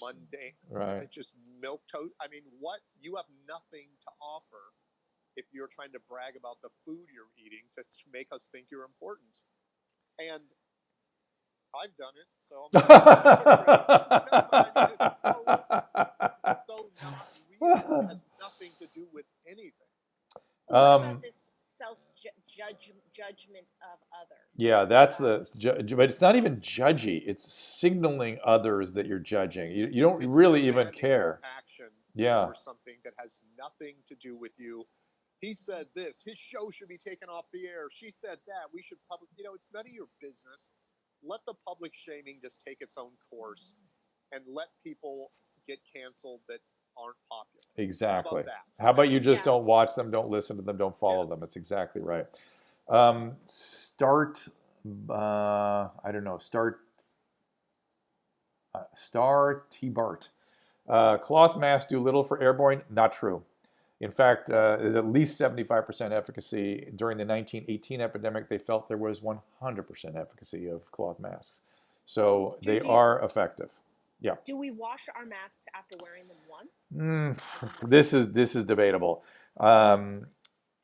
mundane? Right. Just milk toast. I mean, what? You have nothing to offer if you're trying to brag about the food you're eating to make us think you're important. And I've done it, so I'm it's so not real. It has nothing to do with anything. What about this self-judgment of others? Yeah, that's but it's not even judgy. It's signaling others that you're judging. You don't really even care. Action Yeah. over something that has nothing to do with you. He said this. His show should be taken off the air. She said that. We should public. It's none of your business. Let the public shaming just take its own course, and let people get canceled that aren't popular. Exactly. How about that? How about you just don't watch them, don't listen to them, don't follow them? It's exactly right. Start. I don't know. Star T-Bart. Cloth masks do little for airborne. Not true. In fact, there's at least 75% efficacy. During the 1918 epidemic, they felt there was 100% efficacy of cloth masks. So they are effective. Yeah. Do we wash our masks after wearing them once? This is debatable.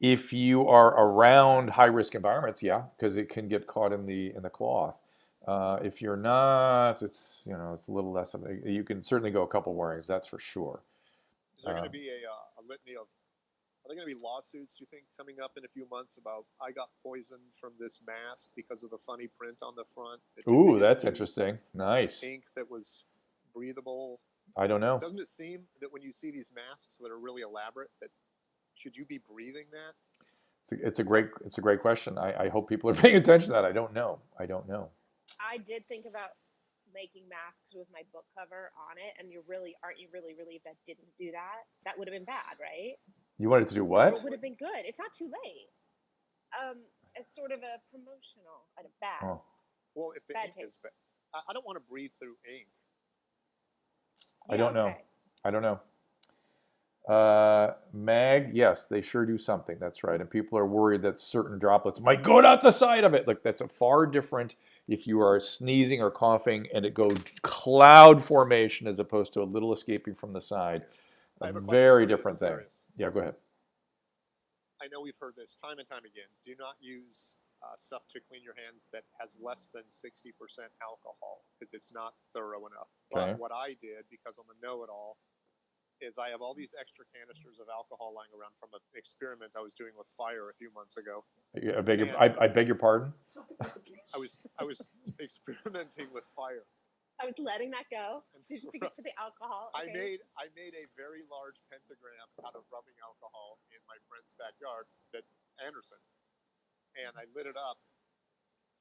If you are around high-risk environments, yeah, because it can get caught in the cloth. If you're not, it's it's a little less of a. You can certainly go a couple wearings, that's for sure. Is there going to be a litany of? Are there going to be lawsuits, you think, coming up in a few months about I got poisoned from this mask because of the funny print on the front? Ooh, that's interesting. Nice. Ink that was breathable. I don't know. Doesn't it seem that when you see these masks that are really elaborate, that should you be breathing that? It's a great question. I hope people are paying attention to that. I don't know. I did think about making masks with my book cover on it, and aren't you really relieved that didn't do that? That would have been bad, right? You wanted to do what? It would have been good. It's not too late. It's sort of a promotional, bad. Oh. Well, if the ink is bad, I don't want to breathe through ink. I don't know. I don't know. Mag, yes, they sure do something. That's right. And people are worried that certain droplets might go out the side of it. Like, that's a far different if you are sneezing or coughing and it goes cloud formation as opposed to a little escaping from the side. A very different thing. Yeah, go ahead. I know we've heard this time and time again. Do not use stuff to clean your hands that has less than 60% alcohol because it's not thorough enough. Okay. But what I did, because I'm a know-it-all, is I have all these extra canisters of alcohol lying around from an experiment I was doing with fire a few months ago. I beg your pardon? I was experimenting with fire. I was letting that go just to get to the alcohol. Okay. I made a very large pentagram out of rubbing alcohol in my friend's backyard, Anderson, and I lit it up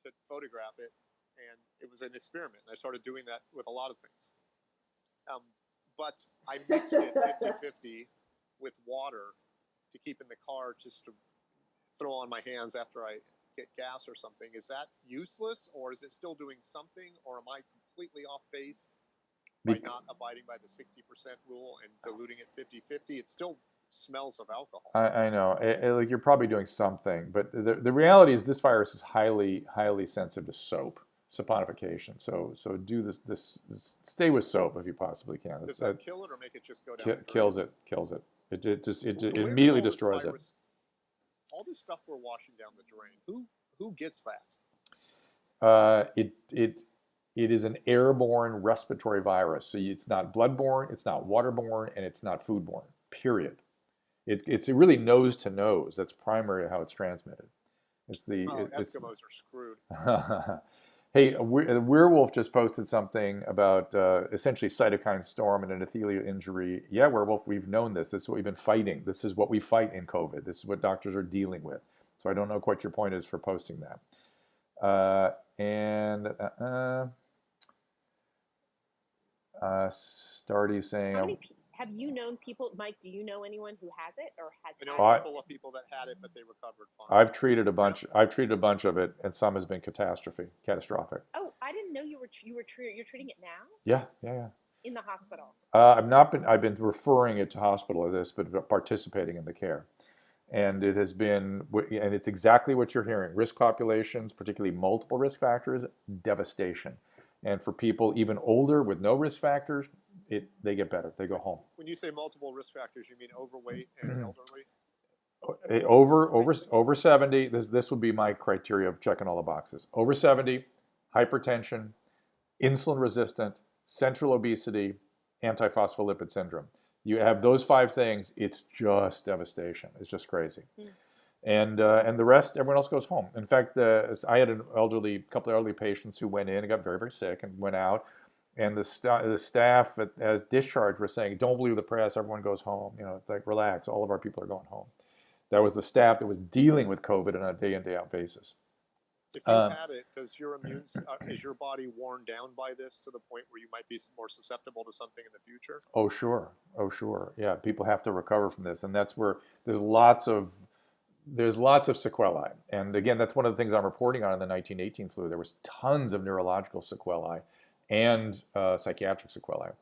to photograph it, and it was an experiment. And I started doing that with a lot of things. But I mixed it 50-50 with water to keep in the car just to throw on my hands after I get gas or something. Is that useless, or is it still doing something, or am I completely off base by not abiding by the 60% rule and diluting it 50-50? It still smells of alcohol. I know. Like, you're probably doing something, but the reality is this virus is highly, highly sensitive to soap. Saponification. So do this. Stay with soap if you possibly can. Does that kill it or make it just go down? Kills it. It immediately destroys it. All this stuff we're washing down the drain. Who gets that? It is an airborne respiratory virus. So it's not bloodborne, it's not waterborne, and it's not foodborne. Period. It's really nose to nose. That's primarily how it's transmitted. Eskimos are screwed. Hey, a werewolf just posted something about essentially cytokine storm and an endothelial injury. Yeah, werewolf, we've known this. This is what we've been fighting. This is what we fight in COVID. This is what doctors are dealing with. So I don't know what your point is for posting that. Starty saying, Have you known people, Mike? Do you know anyone who has it or has I know had a it? couple of people that had it, but they recovered fine. I've treated a bunch. I've treated a bunch of it, and some has been catastrophic. Oh, I didn't know you're treating it now Yeah. in the hospital. I've not been. I've been referring it to hospital of this, but participating in the care, and it has been. And it's exactly what you're hearing. Risk populations, particularly multiple risk factors, devastation. And for people even older with no risk factors, they get better. They go home. When you say multiple risk factors, you mean overweight and elderly? Over 70. This would be my criteria of checking all the boxes. Over 70, hypertension, insulin resistant, central obesity, antiphospholipid syndrome. You have those 5 things, it's just devastation. It's just crazy. And the rest, everyone else goes home. In fact, I had a couple of elderly patients who went in and got very, very sick and went out. And the staff as discharge were saying, "Don't believe the press. Everyone goes home. It's like, relax. All of our people are going home." That was the staff that was dealing with COVID on a day in, day out basis. If you've had it, is your body worn down by this to the point where you might be more susceptible to something in the future? Oh, sure. Yeah, people have to recover from this, and that's where there's lots of sequelae. And again, that's one of the things I'm reporting on in the 1918 flu. There was tons of neurological sequelae and psychiatric sequelae.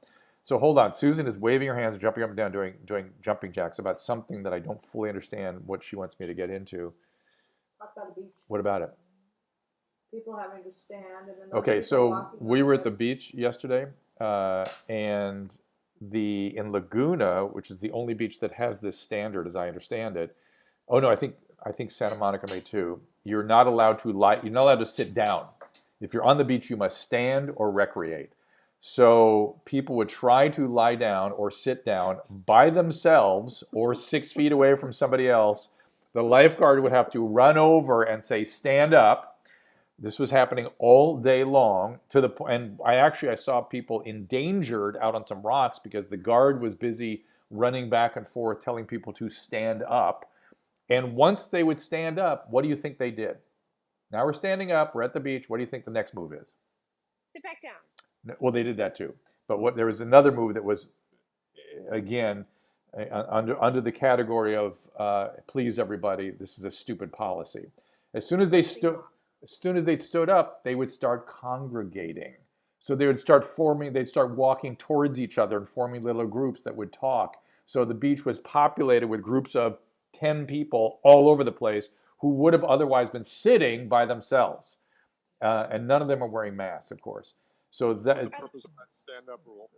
So hold on. Susan is waving her hands, jumping up and down, doing jumping jacks about something that I don't fully understand what she wants me to get into. Talk about the beach. What about it? People having to stand and then. Okay, so we were at the beach yesterday, and in Laguna, which is the only beach that has this standard, as I understand it. Oh no, I think Santa Monica may too. You're not allowed to sit down. If you're on the beach, you must stand or recreate. So people would try to lie down or sit down by themselves or 6 feet away from somebody else. The lifeguard would have to run over and say, "Stand up." This was happening all day long and I saw people endangered out on some rocks because the guard was busy running back and forth telling people to stand up. And once they would stand up, what do you think they did? Now we're standing up, we're at the beach. What do you think the next move is? Sit back down. Well, they did that too. But there was another move that was, again, under the category of please everybody, this is a stupid policy. As soon as they stood up, they would start congregating. So they'd start walking towards each other and forming little groups that would talk. So the beach was populated with groups of 10 people all over the place who would have otherwise been sitting by themselves. And none of them are wearing masks, of course. So What's the purpose of that stand-up rule?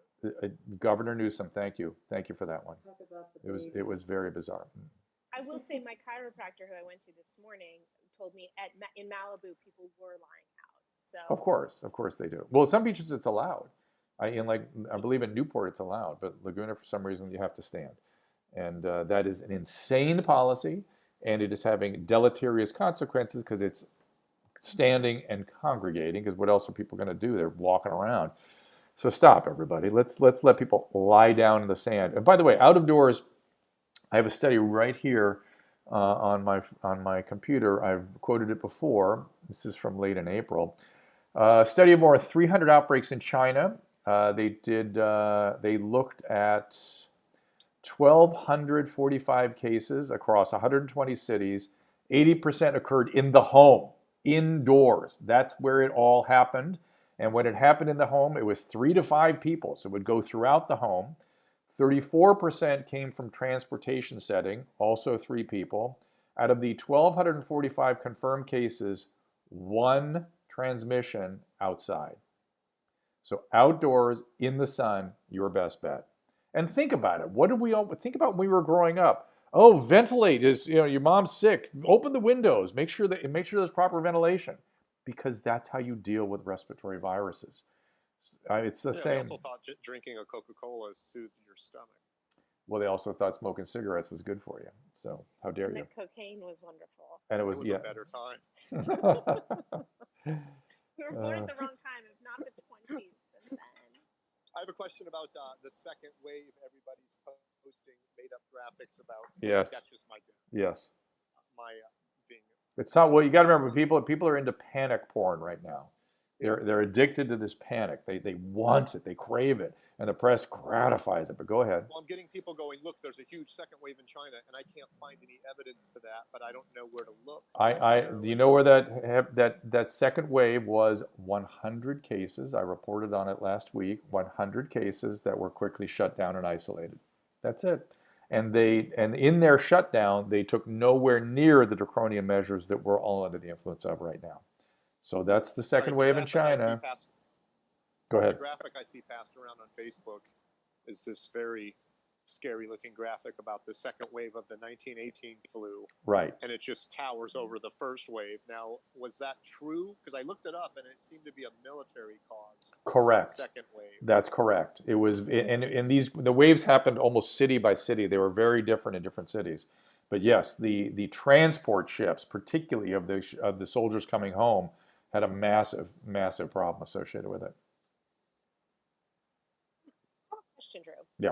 Governor Newsom, thank you for that one. Talk about the It was very bizarre. I will say my chiropractor who I went to this morning told me in Malibu people were lying out. So Of course they do. Well, some beaches it's allowed. I believe in Newport it's allowed, but Laguna for some reason you have to stand, and that is an insane policy, and it is having deleterious consequences because it's standing and congregating. Because what else are people going to do? They're walking around. So stop, everybody. Let's let people lie down in the sand. And by the way, out of doors, I have a study right here on my computer. I've quoted it before. This is from late in April. Study of more than 300 outbreaks in China. They looked at 1,245 cases across 120 cities. 80% occurred in the home, indoors. That's where it all happened. And when it happened in the home, it was 3 to 5 people. So it would go throughout the home. 34% came from transportation setting, also 3 people. Out of the 1,245 confirmed cases, 1 transmission outside. So outdoors, in the sun, your best bet. And think about it. What did we all think about when we were growing up? Oh, ventilate. Your mom's sick. Open the windows. Make sure there's proper ventilation, because that's how you deal with respiratory viruses. It's the same. They also thought drinking a Coca-Cola soothed your stomach. Well, they also thought smoking cigarettes was good for you. So how dare you? The cocaine was wonderful. And it was a better time. We were born at the wrong time, if not the 20s. And then. I have a question about the second wave. Everybody's posting made-up graphics about. Yes. That's just my guess. Yes. My being. It's not. Well, you got to remember, people are into panic porn right now. They're addicted to this panic. They want it. They crave it, and the press gratifies it. But go ahead. Well, I'm getting people going, look, there's a huge second wave in China, and I can't find any evidence to that, but I don't know where to look Do you know where that second wave was? 100 cases. I reported on it last week. 100 cases that were quickly shut down and isolated. That's it. And in their shutdown, they took nowhere near the draconian measures that we're all under the influence of right now. So that's the second wave in China. Go ahead. The graphic I see passed around on Facebook is this very scary looking graphic about the second wave of the 1918 flu. Right. And it just towers over the first wave. Now, was that true? Because I looked it up and it seemed to be a military cause. Correct. Second wave. That's correct. It was, and the waves happened almost city by city. They were very different in different cities. But yes, the transport ships, particularly of the soldiers coming home, had a massive problem associated with it. I have a question, Drew. Yeah.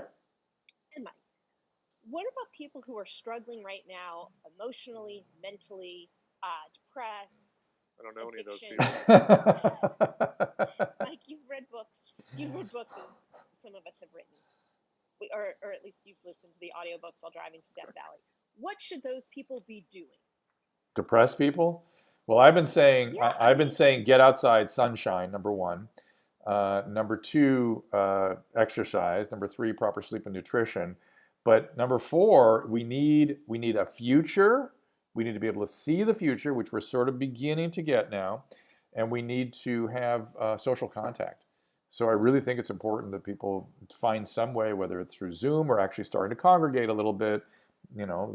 And Mike, what about people who are struggling right now emotionally, mentally, depressed? I don't know any of those addiction? people. Mike, you've read books. You've read books that some of us have written. Or at least you've listened to the audiobooks while driving to Death Valley. What should those people be doing? Depressed people? Well, I've been saying Yeah, I've been saying get outside, sunshine, number one. Number two, exercise. Number three, proper sleep and nutrition. But number four, we need a future. We need to be able to see the future, which we're sort of beginning to get now, and we need to have social contact. So I really think it's important that people find some way, whether it's through Zoom or actually starting to congregate a little bit. You know,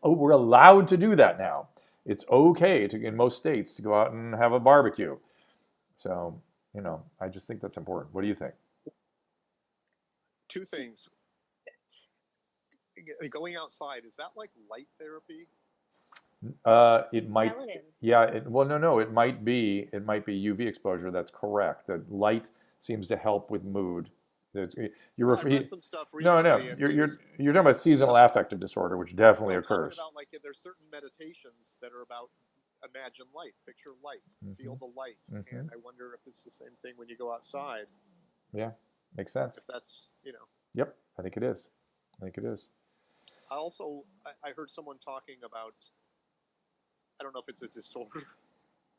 we're allowed to do that now. It's okay in most states to go out and have a barbecue. So, you know, I just think that's important. What do you think? Two things. Going outside, is that like light therapy? It might. Melanin. Yeah. Well, no. It might be UV exposure. That's correct. That light seems to help with mood. I've read some stuff recently. No. You're talking about seasonal affective disorder, which definitely occurs. Talking about, like, there's certain meditations that are about imagine light, picture light, feel the light, and I wonder if it's the same thing when you go outside. Yeah, makes sense. If that's, Yep, I think it is. I heard someone talking about, I don't know if it's a disorder,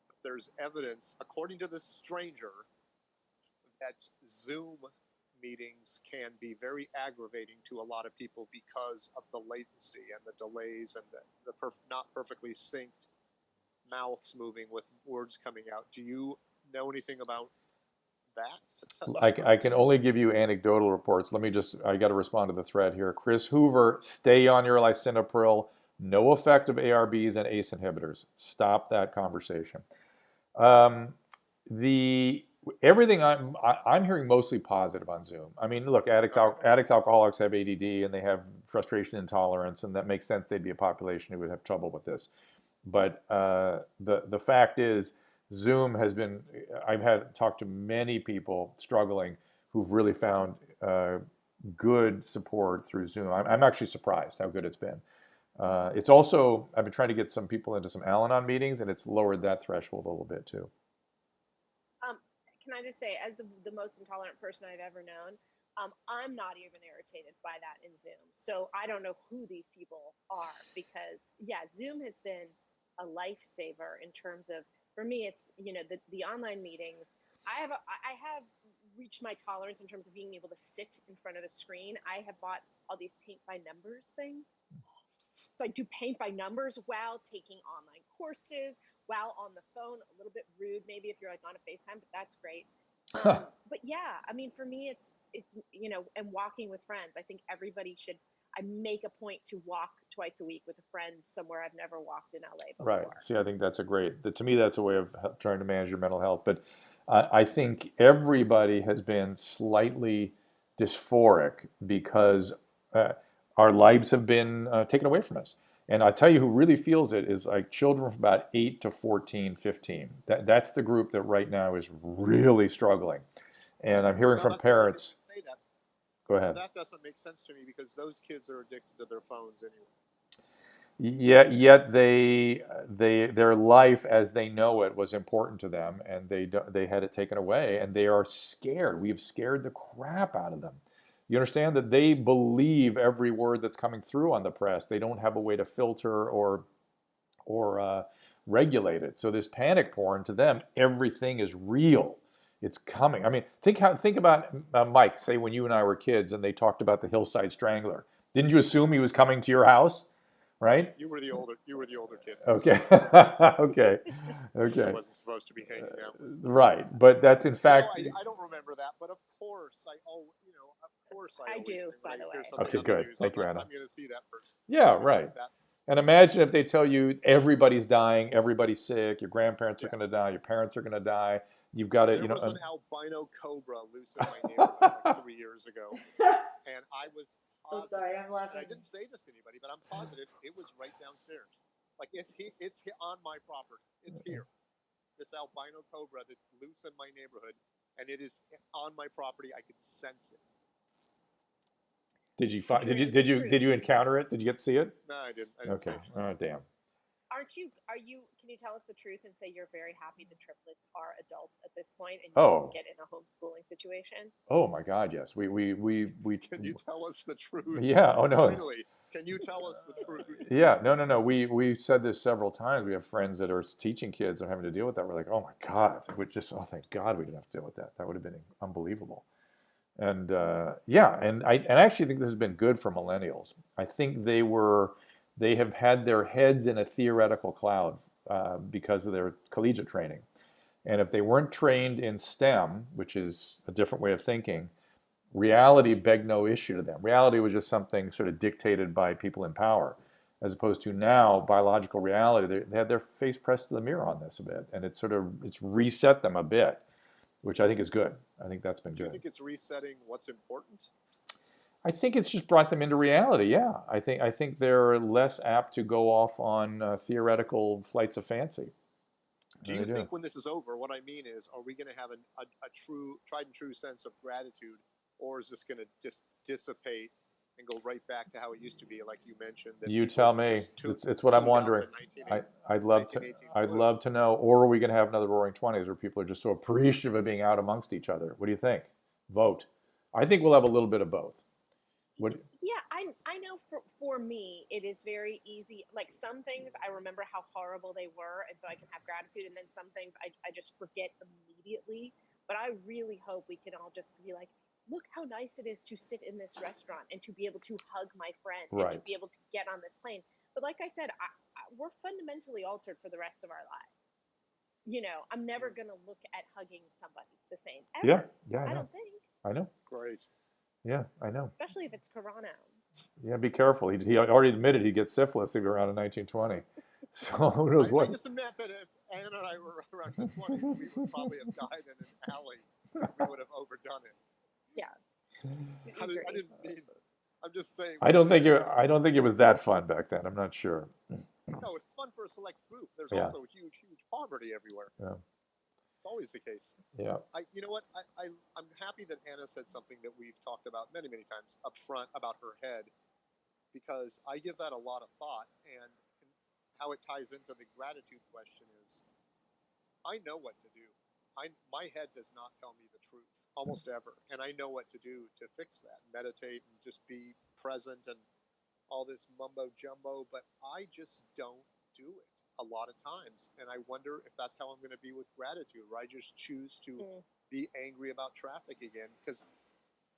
but there's evidence, according to this stranger, that Zoom meetings can be very aggravating to a lot of people because of the latency and the delays and the not perfectly synced mouths moving with words coming out. Do you know anything about that? I can only give you anecdotal reports. I got to respond to the thread here. Chris Hoover, stay on your lisinopril. No effect of ARBs and ACE inhibitors. Stop that conversation. Everything I'm hearing mostly positive on Zoom. I mean, look, addicts, alcoholics have ADD and they have frustration intolerance, and that makes sense. They'd be a population who would have trouble with this. But the fact is, Zoom has been. I've talked to many people struggling who've really found good support through Zoom. I'm actually surprised how good it's been. It's also, I've been trying to get some people into some Al-Anon meetings, and it's lowered that threshold a little bit too. Can I just say, as the most intolerant person I've ever known, I'm not even irritated by that in Zoom. So I don't know who these people are, because Zoom has been a lifesaver in terms of, for me, it's, the online meetings. I have reached my tolerance in terms of being able to sit in front of a screen. I have bought all these paint by numbers things. So I do paint by numbers while taking online courses, while on the phone. A little bit rude, maybe, if you're like on a FaceTime, but that's great. But yeah, I mean, for me, it's and walking with friends. I think everybody should. I make a point to walk twice a week with a friend somewhere I've never walked in LA before. Right. See, I think that's to me, that's a way of trying to manage your mental health. But I think everybody has been slightly dysphoric because our lives have been taken away from us. And I tell you who really feels it is like children from about 8 to 14, 15. That's the group that right now is really struggling. And I'm hearing from parents. Go ahead. That doesn't make sense to me because those kids are addicted to their phones anyway. Yet their life as they know it was important to them, and they had it taken away, and they are scared. We have scared the crap out of them. You understand that they believe every word that's coming through on the press. They don't have a way to filter or regulate it. So this panic porn, to them, everything is real. It's coming. I mean, think about Mike. Say when you and I were kids, and they talked about the Hillside Strangler. Didn't you assume he was coming to your house? Right? You were the older kid. Okay. Okay. I Okay. wasn't supposed to be hanging out. Right. But that's in No, fact. I don't remember that, but of course, I I always do, think when by the I hear way. something Okay, on the good. news, Thank you, I'm Anna. going to see that person. Yeah, I'm gonna right. get that. And imagine if they tell you everybody's dying, everybody's sick, your grandparents are Yeah. going to die, your parents are going to die. You've got to, There was an albino cobra loose in my neighborhood like 3 years ago, and I was I'm positive, sorry, I'm and laughing. I didn't say this to anybody, but I'm positive it was right downstairs. Like it's on my property. It's here. This albino cobra that's loose in my neighborhood, and it is on my property. I could sense it. did you find, Drew, did you encounter it? Did you get to see it? No, I didn't. I didn't Okay. say it. Oh, damn. Can you tell us the truth and say you're very happy the triplets are adults at this point and you Oh. didn't get in a homeschooling situation? Oh my God, yes. Can you tell us the truth? Yeah. Oh no. Finally, can you tell us the truth? Yeah. No. We said this several times. We have friends that are teaching kids and having to deal with that. We're like, oh my God. Oh, thank God we didn't have to deal with that. That would have been unbelievable. And yeah, and I actually think this has been good for millennials. I think they have had their heads in a theoretical cloud because of their collegiate training. And if they weren't trained in STEM, which is a different way of thinking, reality begged no issue to them. Reality was just something sort of dictated by people in power, as opposed to now biological reality. They had their face pressed to the mirror on this a bit, and it's reset them a bit, which I think is good. I think that's been Do you good. think it's resetting what's important? I think it's just brought them into reality. Yeah, I think they're less apt to go off on theoretical flights of fancy. Do you think when this is over, what I mean is, are we going to have a true, tried and true sense of gratitude, or is this going to just dissipate and go right back to how it used to be, like you mentioned? That You people tell me. just It's what I'm tuned out wondering. the 1980 I'd love to know. Or are we going to have another Roaring Twenties where people are just so appreciative of being out amongst each other? What do you think? Vote. I think we'll have a little bit of both. What? Yeah, I know for me, it is very easy. Like some things, I remember how horrible they were, and so I can have gratitude. And then some things I just forget immediately. But I really hope we can all just be like, look how nice it is to sit in this restaurant and to be able to hug my friend and to Right. be able to get on this plane. But like I said, we're fundamentally altered for the rest of our lives. You know, I'm never going to look at hugging somebody the same ever. Yeah, I I know. don't think, I know. Great. Yeah, I know. especially if it's Corona. Yeah, be careful. He already admitted he'd get syphilis if he were around in 1920. So who knows I what? just meant that if Anna and I were around the 20s, we would probably have died in an alley. We would have overdone it. Yeah. I didn't mean. I'm just saying. I don't think it was that fun back then. I'm not sure. No, it's fun for a select group. There's Yeah. also huge poverty everywhere. Yeah. It's always the case. Yeah. You know what? I'm happy that Anna said something that we've talked about many times up front about her head, because I give that a lot of thought, and how it ties into the gratitude question is, I know what to do. My head does not tell me the truth almost ever, and I know what to do to fix that. Meditate and just be present and all this mumbo jumbo, but I just don't do it a lot of times, and I wonder if that's how I'm going to be with gratitude, where I just choose to be angry about traffic again, because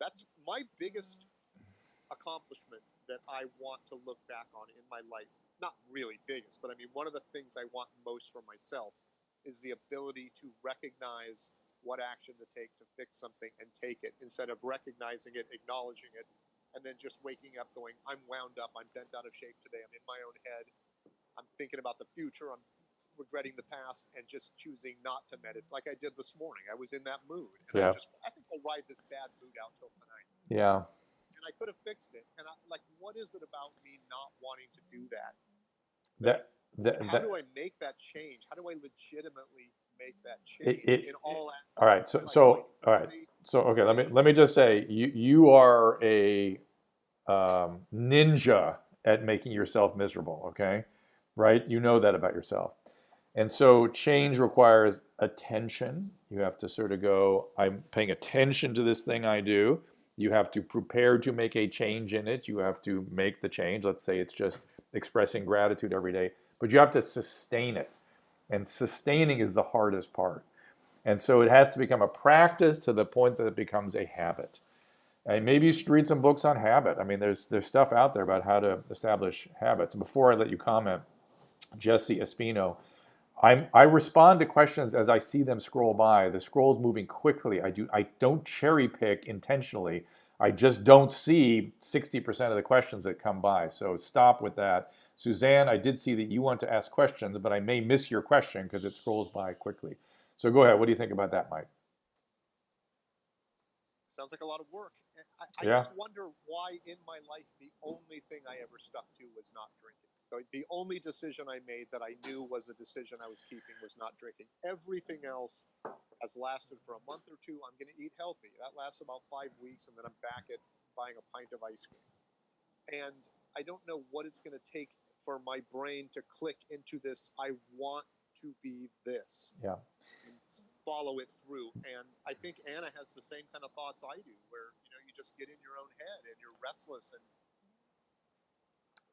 that's my biggest accomplishment that I want to look back on in my life. Not really biggest, but I mean, one of the things I want most for myself is the ability to recognize what action to take to fix something and take it, instead of recognizing it, acknowledging it, and then just waking up going, I'm wound up, I'm bent out of shape today, I'm in my own head, I'm thinking about the future, I'm regretting the past, and just choosing not to meditate, like I did this morning. I was in that mood, and Yeah. I think I'll ride this bad mood out till tonight. Yeah. And I could have fixed it. And what is it about me not wanting to do that? How do I make that change? How do I legitimately make that change in all aspects? All right. All right. So okay. Let me just say, you are a ninja at making yourself miserable, okay? Right? You know that about yourself. And so change requires attention. You have to sort of go, I'm paying attention to this thing I do. You have to prepare to make a change in it. You have to make the change. Let's say it's just expressing gratitude every day, but you have to sustain it. And sustaining is the hardest part. And so it has to become a practice to the point that it becomes a habit. And maybe you should read some books on habit. I mean, there's stuff out there about how to establish habits. And before I let you comment, Jesse Espino, I respond to questions as I see them scroll by. The scroll's moving quickly. I don't cherry pick intentionally. I just don't see 60% of the questions that come by. So stop with that. Suzanne, I did see that you want to ask questions, but I may miss your question because it scrolls by quickly. So go ahead. What do you think about that, Mike? Sounds like a lot of work. I Yeah. just wonder why in my life the only thing I ever stuck to was not drinking. The only decision I made that I knew was a decision I was keeping was not drinking. Everything else has lasted for a month or two. I'm going to eat healthy. That lasts about 5 weeks, and then I'm back at buying a pint of ice cream. And I don't know what it's going to take for my brain to click into this, I want to be this. Yeah. And follow it through. And I think Anna has the same kind of thoughts I do, where you just get in your own head and you're restless. And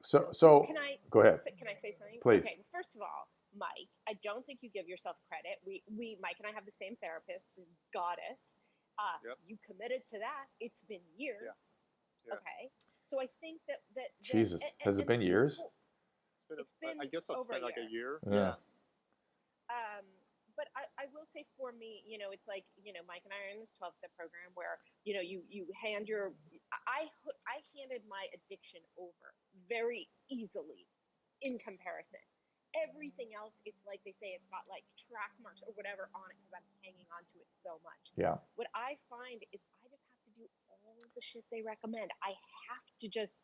So Can I go ahead. Can I say something? Please. Okay. First of all, Mike, I don't think you give yourself credit. Mike and I have the same therapist, the goddess. Yep. You committed to that. It's been years. Yeah. Okay. So I think that Jesus, has it been years? It's been I guess it's been like a year. Yeah. But I will say for me, it's like, Mike and I are in this 12-step program where, you hand I handed my addiction over very easily in comparison. Everything else, it's like they say, it's got like track marks or whatever on it because I'm hanging on to it so much. Yeah. What I find is I just have to do all the shit they recommend. I have to just,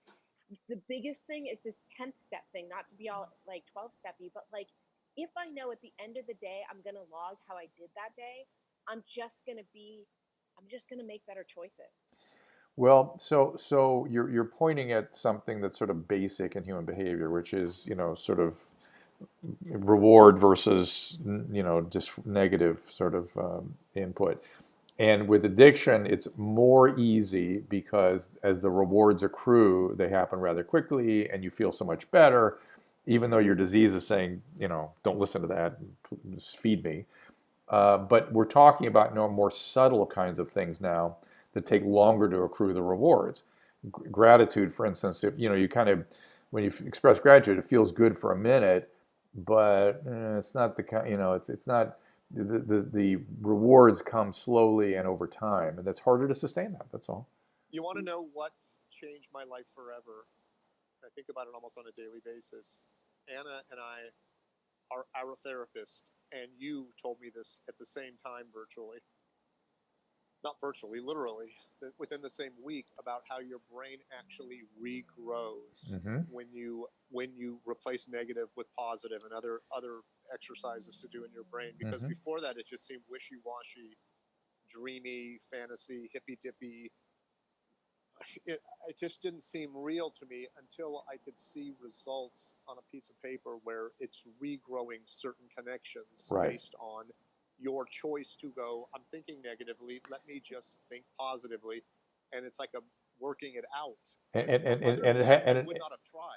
the biggest thing is this 10th step thing, not to be all like 12-steppy, but like, if I know at the end of the day I'm going to log how I did that day, I'm just going to make better choices. Well, so you're pointing at something that's sort of basic in human behavior, which is, sort of reward versus, just negative sort of input. And with addiction, it's more easy because as the rewards accrue, they happen rather quickly and you feel so much better, even though your disease is saying, don't listen to that, just feed me. But we're talking about more subtle kinds of things now that take longer to accrue the rewards. Gratitude, for instance, if you kind of, when you express gratitude, it feels good for a minute, but it's not the kind, it's not, the rewards come slowly and over time, and that's harder to sustain that. That's all. You want to know what changed my life forever? I think about it almost on a daily basis. Anna and I are our therapist, and you told me this at the same time virtually. Not virtually, literally, within the same week, about how your brain actually regrows when you replace negative with positive and other exercises to do in your brain. Because before that, it just seemed wishy-washy, dreamy, fantasy, hippy-dippy. It just didn't seem real to me until I could see results on a piece of paper where it's regrowing certain connections based on your choice to go, I'm thinking negatively, let me just think positively. And it's like a working it out.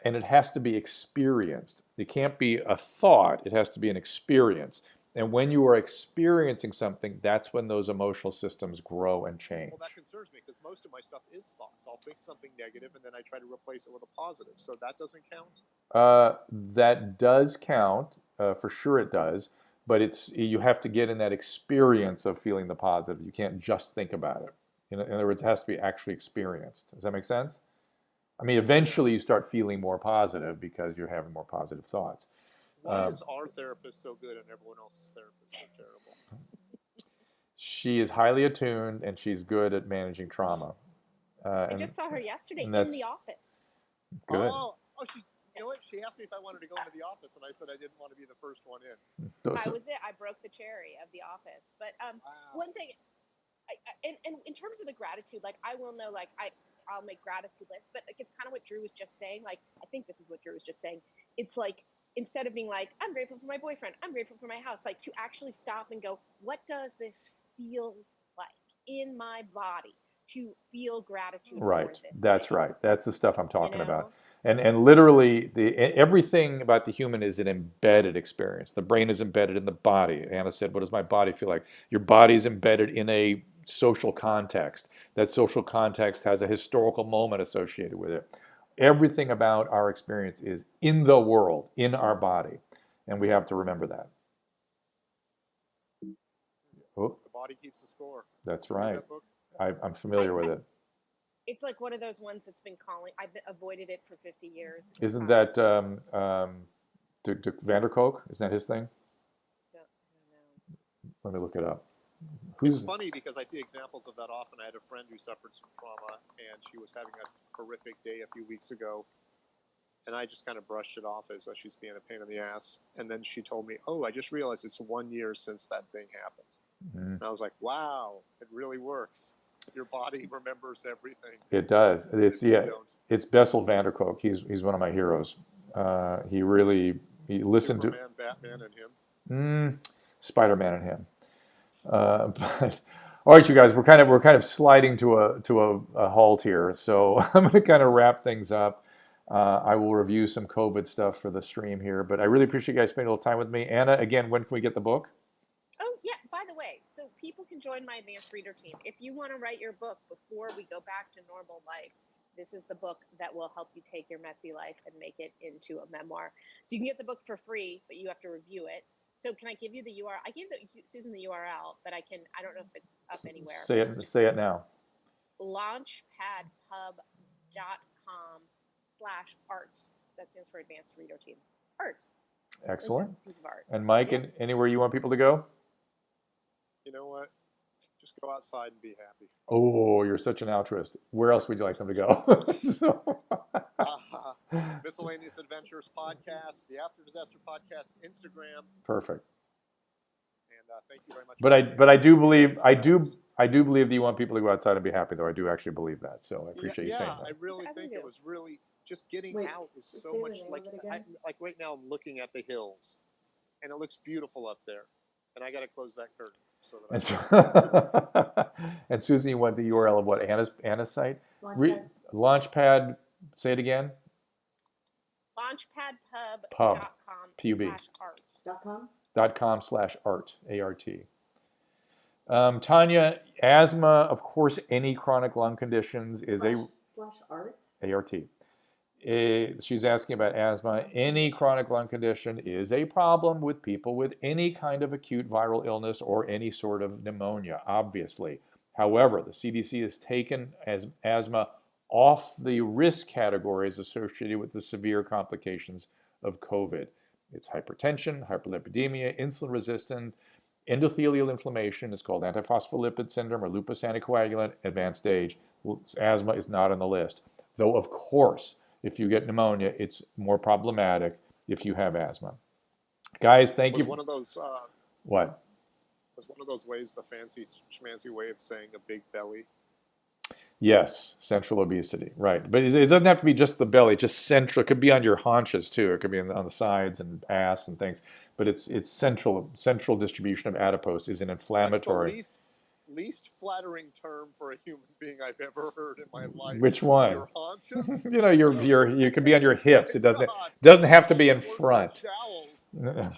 And it has to be experienced. It can't be a thought. It has to be an experience. And when you are experiencing something, that's when those emotional systems grow and change. Well, that concerns me because most of my stuff is thoughts. I'll think something negative and then I try to replace it with a positive. So that doesn't count? That does count. For sure it does. But you have to get in that experience of feeling the positive. You can't just think about it. In other words, it has to be actually experienced. Does that make sense? I mean, eventually you start feeling more positive because you're having more positive thoughts. Why is our therapist so good and everyone else's therapist so terrible? She is highly attuned and she's good at managing trauma. I just saw her yesterday in the office. Good. Oh, you know what? She asked me if I wanted to go into the office, and I said I didn't want to be the first one in. I was it. I broke the cherry of the office. But wow. One thing, and in terms of the gratitude, like I will know, like I I'll make gratitude lists. But like, it's kind of what Drew was just saying. Like, I think this is what Drew was just saying. It's like, instead of being like, I'm grateful for my boyfriend, I'm grateful for my house, like to actually stop and go, what does this feel like in my body to feel gratitude Right. for this That's thing, right. That's the stuff I'm you talking know? about. And literally, everything about the human is an embedded experience. The brain is embedded in the body. Anna said, what does my body feel like? Your body is embedded in a social context. That social context has a historical moment associated with it. Everything about our experience is in the world, in our body. And we have to remember that. Oh, The body keeps the score. that's You read right. that book? I'm familiar with it. It's like one of those ones that's been calling. I've avoided it for 50 years. Isn't that Dick Vanderkolk? Isn't that his thing? Don't know. Let me look it up. It's funny because I see examples of that often. I had a friend who suffered some trauma, and she was having a horrific day a few weeks ago, and I just kind of brushed it off as though she's being a pain in the ass. And then she told me, "Oh, I just realized it's 1 year since that thing happened." Mhm. And I was like, "Wow, it really works. Your body remembers everything." It does. It's If you yeah. don't. It's Bessel van der Kolk. He's one of my heroes. He listened Superman, Batman, and him. to Spider-Man and him. But all right, you guys, we're kind of sliding to a halt here. So I'm going to kind of wrap things up. I will review some COVID stuff for the stream here, but I really appreciate you guys spending a little time with me. Anna, again, when can we get the book? Oh, yeah, by the way, so people can join my advanced reader team. If you want to write your book before we go back to normal life, this is the book that will help you take your messy life and make it into a memoir. So you can get the book for free, but you have to review it. So can I give you the URL? I gave Susan the URL, but I don't know if it's up anywhere. Say it now. launchpadpub.com/art. That stands for Advanced Reader Team. Art. Excellent. Piece of art. And Mike, Yeah. anywhere you want people to go? You know what? Just go outside and be happy. Oh, you're such an altruist. Where else would you like them to go? Miscellaneous Adventures podcast, the After Disaster podcast, Instagram, Perfect. and thank you very much. But I do believe that you want people to go outside and be happy, though. I do actually believe that. So I appreciate you saying I that. really think it was really just getting Wait, out is so say the much name like of it again? like right now I'm looking at the hills, and it looks beautiful up there, and I got to close that curtain. So that And Susan, you want the URL of what? Anna's site? Launchpad. Launchpad. Say it again. Launchpadpub.com/art. .com. .com/art. Tanya, asthma, of course, any chronic lung conditions is /art. ART. She's asking about asthma. Any chronic lung condition is a problem with people with any kind of acute viral illness or any sort of pneumonia, obviously. However, the CDC has taken asthma off the risk categories associated with the severe complications of COVID. It's hypertension, hyperlipidemia, insulin-resistant, endothelial inflammation. It's called antiphospholipid syndrome or lupus anticoagulant, advanced stage. Asthma is not on the list. Though, of course, if you get pneumonia, it's more problematic if you have asthma. Guys, thank you. one of those. What? Was one of those ways the fancy schmancy way of saying a big belly? Yes, central obesity, right. But it doesn't have to be just the belly, just central. It could be on your haunches too. It could be on the sides and ass and things. But it's central distribution of adipose is an inflammatory. That's the least flattering term for a human being I've ever heard in my life. Which one? Your haunches? You could be on your hips. It doesn't have to be in front.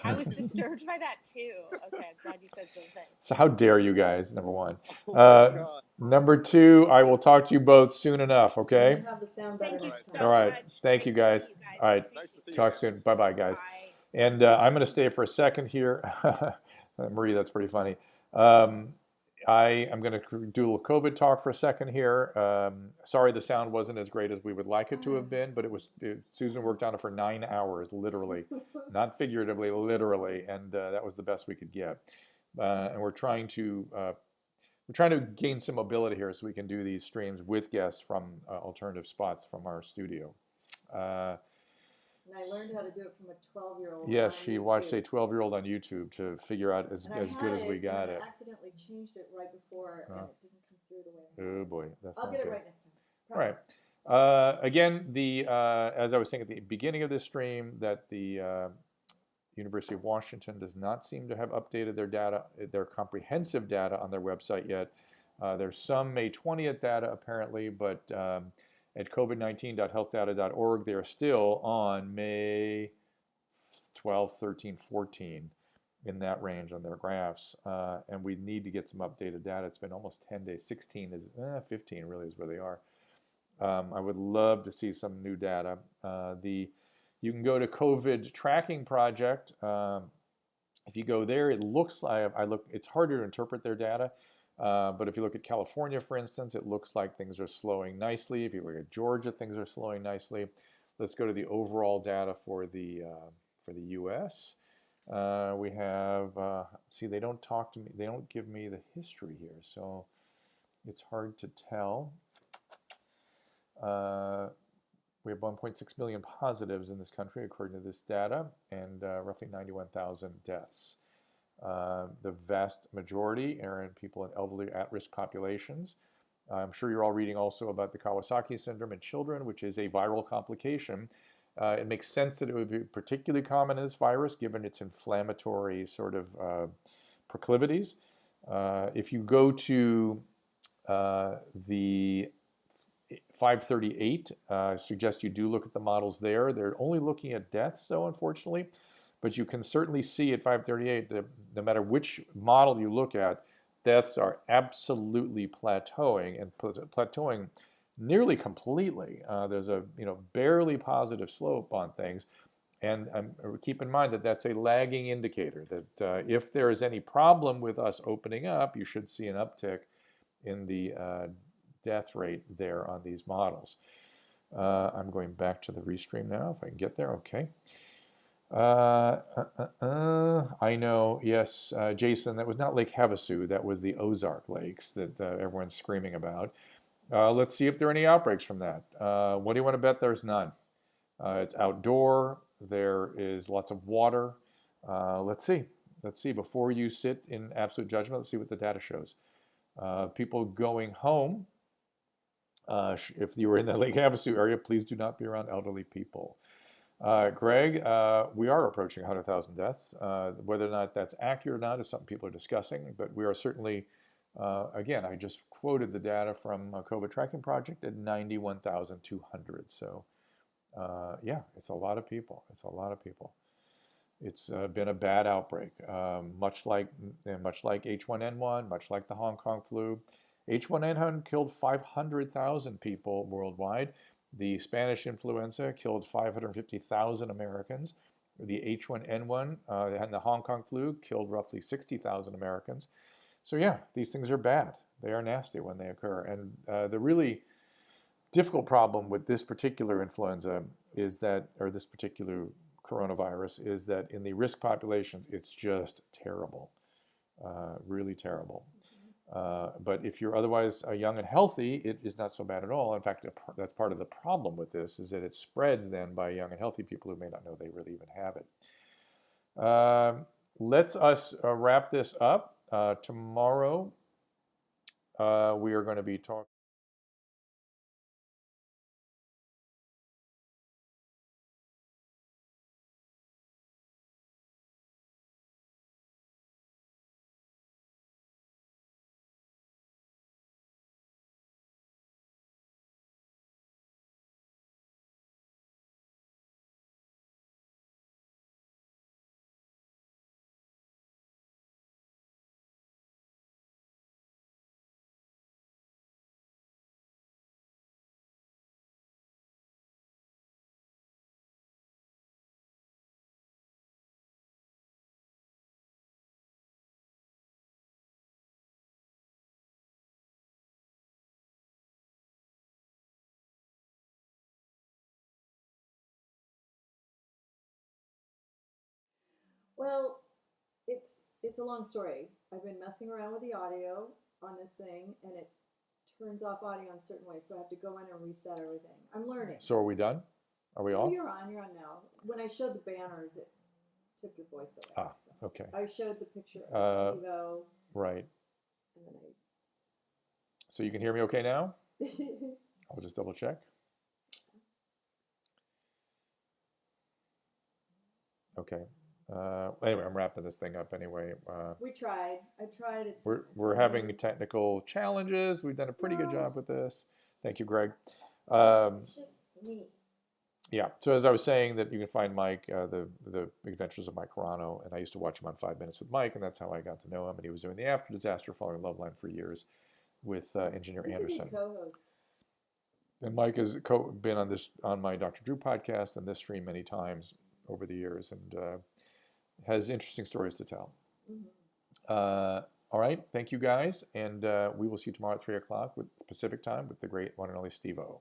I was disturbed by that too. Okay, I'm glad you said something. So how dare you guys, number one. Oh my God. Number two, I will talk to you both soon enough, okay? You have the sound better Thank you next so time. All right. much. Thank you, Great to guys. see you All right. Nice to see you. Talk soon. Bye-bye, guys. Bye. And I'm going to stay for a second here. Marie, that's pretty funny. I am going to do a little COVID talk for a second here. Sorry the sound wasn't as great as we would like it to have been, but Susan worked on it for 9 hours, literally. Not figuratively, literally, and that was the best we could get. And we're trying to gain some mobility here so we can do these streams with guests from alternative spots from our studio. And I learned how to do it from a 12-year-old. Yes, on she watched a YouTube. 12-year-old on YouTube to figure out as And I good as had we got and it. I accidentally changed it right before, and it didn't come through the way I Oh wanted. boy, that's I'll not get it good. right next time. Right. Promise. Again, as I was saying at the beginning of this stream, that the University of Washington does not seem to have updated their data, their comprehensive data on their website yet. There's some May 20th data apparently, but at covid19.healthdata.org, they are still on May 12, 13, 14 in that range on their graphs. And we need to get some updated data. It's been almost 10 days. 16 is, 15 really is where they are. I would love to see some new data. You can go to COVID Tracking Project. If you go there, it looks like, it's harder to interpret their data. But if you look at California, for instance, it looks like things are slowing nicely. If you look at Georgia, things are slowing nicely. Let's go to the overall data for the U.S. We have, see, they don't talk to me, they don't give me the history here, so it's hard to tell. We have 1.6 million positives in this country, according to this data, and roughly 91,000 deaths. The vast majority are in people in elderly at-risk populations. I'm sure you're all reading also about the Kawasaki syndrome in children, which is a viral complication. It makes sense that it would be particularly common in this virus, given its inflammatory sort of proclivities. If you go to the 538, I suggest you do look at the models there. They're only looking at deaths, though, unfortunately. But you can certainly see at 538 that no matter which model you look at, deaths are absolutely plateauing, and plateauing nearly completely. There's a barely positive slope on things. And keep in mind that that's a lagging indicator, that if there is any problem with us opening up, you should see an uptick in the death rate there on these models. I'm going back to the restream now, if I can get there. Okay. I know, yes, Jason, that was not Lake Havasu, that was the Ozark Lakes that everyone's screaming about. Let's see if there are any outbreaks from that. What do you want to bet? There's none. It's outdoor. There is lots of water. Let's see. Let's see. Before you sit in absolute judgment, let's see what the data shows. People going home, if you were in the Lake Havasu area, please do not be around elderly people. Greg, we are approaching 100,000 deaths. Whether or not that's accurate or not is something people are discussing, but we are certainly, again, I just quoted the data from COVID Tracking Project at 91,200. So, yeah, it's a lot of people. It's a lot of people. It's been a bad outbreak, much like H1N1, much like the Hong Kong flu. H1N1 killed 500,000 people worldwide. The Spanish influenza killed 550,000 Americans. The H1N1 and the Hong Kong flu killed roughly 60,000 Americans. So yeah, these things are bad. They are nasty when they occur. And the really difficult problem with this particular influenza is that, or this particular coronavirus, is that in the risk populations, it's just terrible, really terrible. But if you're otherwise young and healthy, it is not so bad at all. In fact, that's part of the problem with this, is that it spreads then by young and healthy people who may not know they really even have it. Let's wrap this up. Tomorrow, we are going to be talking. Well, it's a long story. I've been messing around with the audio on this thing, and it turns off audio in certain ways, so I have to go in and reset everything. I'm learning. So are we done? Are we off? You're on now. When I showed the banners, it took your voice away. Ah, so. okay. I showed the picture of Steve-O. Right. And then So you can hear me okay now? I'll just double check. Okay. Anyway, I'm wrapping this thing up anyway. We tried. I tried. It's just, We're having technical challenges. We've done a pretty good No. job with this. Thank you, Greg. it's just me. Yeah. So as I was saying, that you can find Mike, the Adventures of Mike Carano, and I used to watch him on 5 Minutes with Mike, and that's how I got to know him. And he was doing the After Disaster Following Loveline for years with Engineer He's Anderson. a good co-host. And Mike has been on my Dr. Drew podcast and this stream many times over the years, and has interesting stories to tell. Mm-hmm. All right, thank you guys, and we will see you tomorrow at 3 o'clock with Pacific time with the great one and only Steve-O.